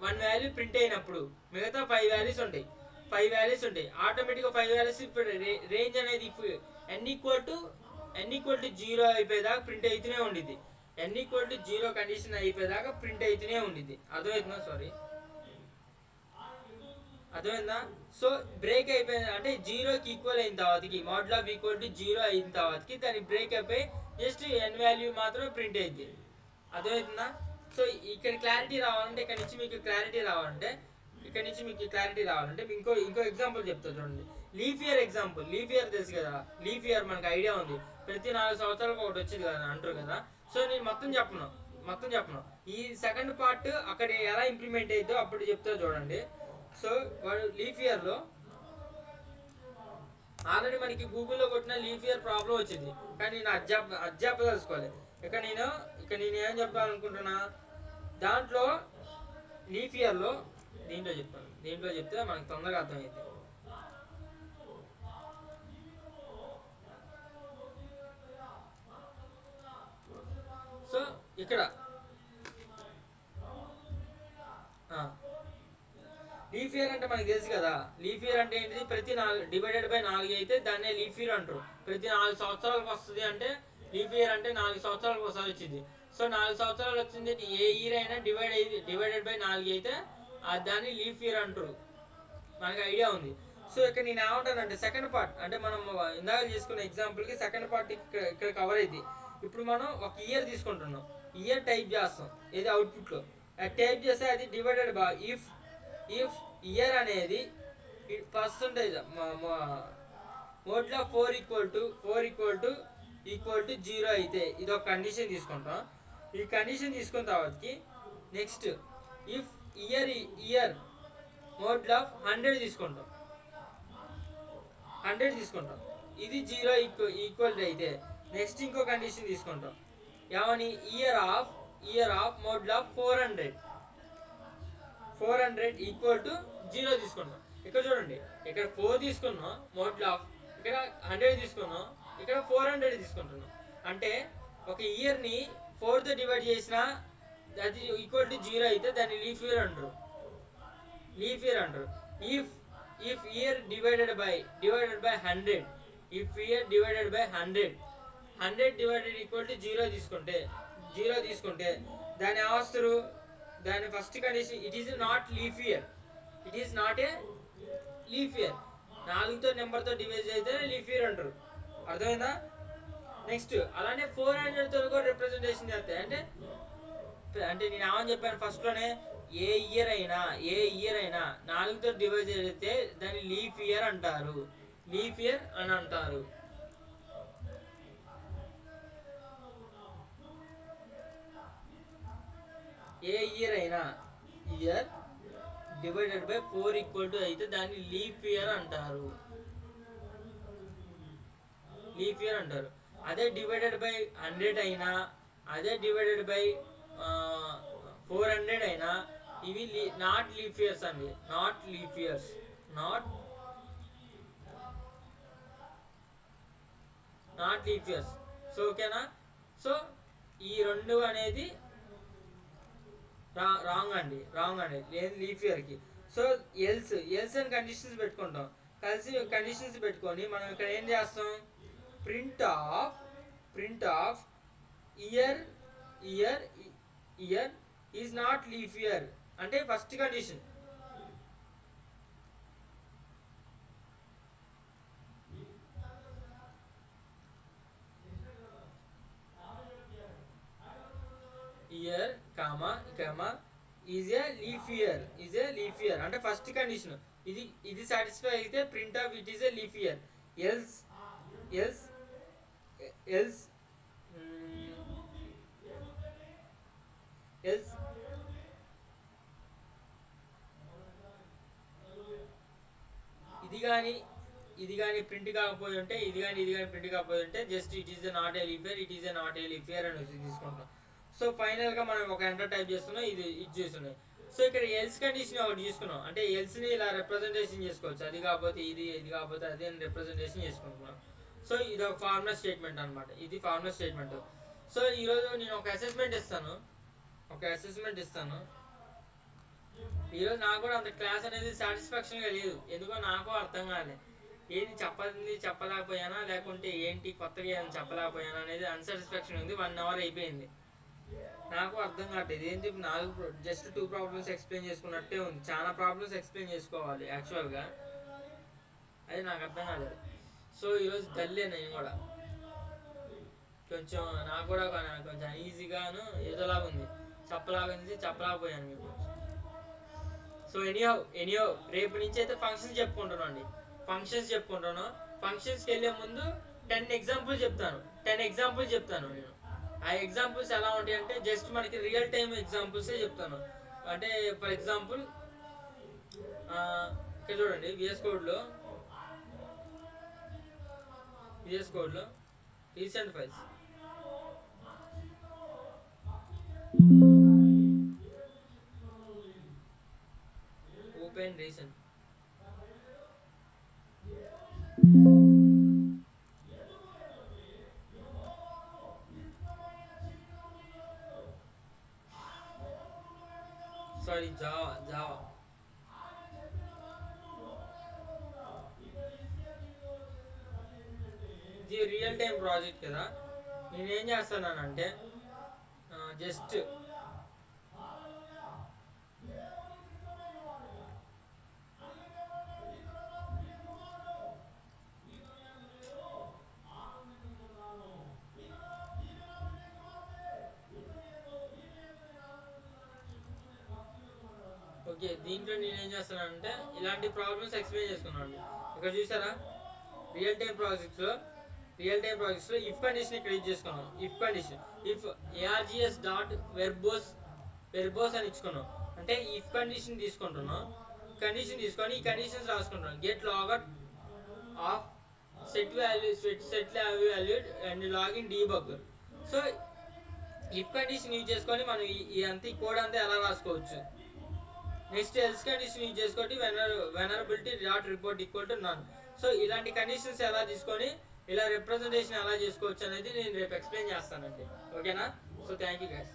1 వాల్యూ ప్రింట్ అయినప్పుడు మిగతా 5 వాల్యూస్ ఉంటాయి. ఆటోమేటిక్గా 5 వాల్యూస్ ఇప్పుడు రేంజ్ అనేది n ఈక్వల్ టు 0 అయిపోయేదాకా ప్రింట్ అవుతూనే ఉండిద్ది. n ఈక్వల్ టు 0 కండిషన్ అయిపోయేదాకా ప్రింట్ అవుతూనే ఉండిద్ది. అర్థమైందా? సో బ్రేక్ అయిపోయింది అంటే 0కి ఈక్వల్ అయిన తర్వాతకి మోడల్ ఆఫ్ ఈక్వల్ టు 0 అయిన తర్వాతకి దాన్ని బ్రేక్ అయిపోయి జస్ట్ n వాల్యూ మాత్రం ప్రింట్ అయింది. అర్థమవుతుందా? సో ఇక్కడ క్లారిటీ రావాలంటే ఇక్కడ నుంచి మీకు క్లారిటీ రావాలంటే ఇంకో ఎగ్జాంపుల్ చెప్తా చూడండి. లీఫ్ ఇయర్ తెలుసు కదా, లీఫ్ ఇయర్ మనకు ఐడియా ఉంది, ప్రతి 4 సంవత్సరాలకు ఒకటి వచ్చింది కదా అంటారు కదా. సో నేను మొత్తం చెప్పను, ఈ సెకండ్ పార్ట్ అక్కడ ఎలా ఇంప్లిమెంట్ అయ్యిద్దో అప్పుడు చెప్తా చూడండి. సో వాడు లీఫ్ ఇయర్లో ఆల్రెడీ మనకి గూగుల్లో కొట్టిన లీఫ్ ఇయర్ ప్రాబ్లం వచ్చింది, కానీ నేను అజ్జాప తెలుసుకోవాలి. ఇక నేను ఏం చెప్పాలనుకుంటున్నా, దాంట్లో లీఫ్ ఇయర్లో దీంట్లో చెప్తే మనకు తొందరగా అర్థమైంది. సో ఇక్కడ లీఫ్ ఇయర్ అంటే మనకి తెలుసు కదా, లీఫ్ ఇయర్ అంటే ఏంటిది, ప్రతి 4 డివైడెడ్ బై 4 అయితే దాన్నే లీఫ్ ఇయర్ అంటారు. ప్రతి 4 సంవత్సరాలకు వస్తుంది అంటే లీఫ్ ఇయర్ అంటే 4 సంవత్సరాలకు ఒకసారి వచ్చింది. సో 4 సంవత్సరాలు వచ్చింది, ఏ ఇయర్ అయినా డివైడెడ్ బై 4 అయితే దాన్ని లీఫ్ ఇయర్ అంటారు, మనకి ఐడియా ఉంది. సో ఇక్కడ నేను ఏమంటానంటే సెకండ్ పార్ట్ అంటే మనం ఇందాక తీసుకున్న ఎగ్జాంపుల్కి సెకండ్ పార్ట్ ఇక్కడ కవర్ అయింది. ఇప్పుడు మనం ఒక ఇయర్ తీసుకుంటున్నాం, ఇయర్ టైప్ చేస్తాం ఏది అవుట్పుట్లో టైప్ చేస్తే అది డివైడెడ్ బై ఇఫ్ ఇయర్ అనేది పర్సంటేజ్ మోడ్లో 4 ఈక్వల్ టు 0 అయితే ఇది ఒక కండిషన్ తీసుకుంటాం. ఈ కండిషన్ తీసుకున్న తర్వాతకి నెక్స్ట్ ఇఫ్ ఇయర్ మోడ్లో 100 తీసుకుంటాం. ఇది 0 ఈక్వల్ అయితే నెక్స్ట్ ఇంకో కండిషన్ తీసుకుంటాం. ఏమని, ఇయర్ ఆఫ్ మోడ్లాఫ్ 400 ఈక్వల్ టు 0 తీసుకున్నాం. ఇక్కడ చూడండి, ఇక్కడ 4 తీసుకున్నాం మోడ్లాఫ్, ఇక్కడ 100 తీసుకున్నాం, ఇక్కడ 400 తీసుకుంటున్నాం. అంటే ఒక ఇయర్ని 4తో డివైడ్ చేసిన అది ఈక్వల్ టు 0 అయితే దాన్ని లీఫ్ ఇయర్ అంటారు. If year divided by 100, if year divided by 100 divided equal to 0 తీసుకుంటే దాన్ని ఏమొస్తారు, దాని first condition it is not leap year. 4తో నెంబర్తో డివైడ్ అయితే లీఫ్ ఇయర్ అంటారు. అర్థమైందా? నెక్స్ట్ అలానే 400తో కూడా రిప్రజెంటేషన్ చేస్తాయి. అంటే నేను ఏమని చెప్పాను ఫస్ట్లోనే, ఏ ఇయర్ అయినా 4తో డివైడ్ చేస్తే దాన్ని లీఫ్ ఇయర్ అని అంటారు. ఏ ఇయర్ అయినా year divided by 4 equal to అయితే దాన్ని లీఫ్ ఇయర్ అంటారు. అదే డివైడెడ్ బై 100 అయినా, అదే డివైడెడ్ బై 400 అయినా ఇవి నాట్ లీఫ్ ఇయర్స్ అండి. Not leap years. సో ఓకేనా? సో ఈ రెండు అనేది రాంగ్ అండి లేదు లీఫ్ ఇయర్కి. సో ఎల్స్ అని కండిషన్స్ పెట్టుకుంటాం. కండిషన్స్ పెట్టుకొని మనం ఇక్కడ ఏం చేస్తాం, print of year is not leap year అంటే first condition. Year is a leap year అంటే ఫస్ట్ కండిషన్. ఇది సాటిస్ఫై అయితే print of it is a leap year. Else ఇది కానీ ప్రింట్ కాకపోయి ఉంటే, ఇది కానీ ప్రింట్ కాకపోయి ఉంటే just it is not a leap year అని తీసుకుంటాం. సో ఫైనల్గా మనం ఒక ఎంటర్ టైప్ చేస్తున్నాం, ఇది చూస్తున్నాం. సో ఇక్కడ ఎల్స్ కండిషన్ ఒకటి తీసుకున్నాం. అంటే ఎల్స్ని ఇలా రిప్రజెంటేషన్ చేసుకోవచ్చు. అది కాకపోతే ఇది కాకపోతే అది అని రిప్రజెంటేషన్ చేసుకుంటున్నాం. సో ఇది ఒక ఫార్ములా స్టేట్మెంట్ అనమాట. ఇది ఫార్ములా స్టేట్మెంట్. సో ఈరోజు నేను ఒక అసెస్మెంట్ ఇస్తాను. ఈరోజు నాకు కూడా అంత క్లాస్ అనేది సాటిస్ఫాక్షన్గా లేదు. ఎందుకో నాకు అర్థం కాలేదు. ఏంటి చెప్పలేకపోయానా, లేకుంటే ఏంటి కొత్తగా ఏమైనా చెప్పలేకపోయానా అనేది అన్సాటిస్ఫాక్షన్ ఉంది. 1 hour అయిపోయింది. నాకు అర్థం కావట్లేదు ఏంటి, నాకు జస్ట్ 2 ప్రాబ్లమ్స్ ఎక్స్ప్లెయిన్ చేసుకున్నట్టే ఉంది. చాలా ప్రాబ్లమ్స్ ఎక్స్ప్లెయిన్ చేసుకోవాలి యాక్చువల్గా, అది నాకు అర్థం కాలేదు. సో ఈరోజు డల్లే నేను కూడా కొంచెం, నాకు కూడా కొంచెం ఈజీగాను ఏదోలాగా ఉంది, చెప్పలేకపోయాను మీకు. సో ఎనీహౌ రేపు నుంచి అయితే ఫంక్షన్స్ చెప్పుకుంటాను. ఫంక్షన్స్కి వెళ్ళే ముందు 10 ఎగ్జాంపుల్స్ చెప్తాను నేను. ఆ ఎగ్జాంపుల్స్ ఎలా ఉంటాయి అంటే జస్ట్ మనకి రియల్ టైమ్ ఎగ్జాంపుల్సే చెప్తాను. అంటే ఫర్ ఎగ్జాంపుల్ ఇక్కడ చూడండి, విఎస్ కోడ్లో recent files open recent. Sorry, Java. ఇది రియల్ టైం ప్రాజెక్ట్ కదా. నేనేం చేస్తానంటే జస్ట్ ఓకే, దీంట్లో నేనేం చేస్తానంటే ఇలాంటి ప్రాబ్లమ్స్ ఎక్స్ప్లెయిన్ చేసుకున్నాను. ఇక్కడ చూసారా, రియల్ టైం ప్రాజెక్ట్స్లో ఇఫ్ కండిషన్ ఇక్కడ యూజ్ చేసుకున్నాం. ఇఫ్ ARGS డాట్ వెర్బోస్ అని ఇచ్చుకున్నాం. అంటే ఇఫ్ కండిషన్ తీసుకొని ఈ కండిషన్స్ రాసుకుంటున్నాం. Get logout of set valued and login debugger. So if condition use చేసుకొని మనం ఈ అంత ఈ కోడ్ అంతా ఎలా రాసుకోవచ్చు. నెక్స్ట్ ఎల్స్ కండిషన్ యూజ్ చేసుకోండి, vulnerability dot report equal to none. So ఇలాంటి కండిషన్స్ ఎలా తీసుకొని ఇలా రిప్రజెంటేషన్ ఎలా చేసుకోవచ్చు అనేది నేను రేపు ఎక్స్ప్లెయిన్ చేస్తానండి. ఓకేనా? So thank you guys.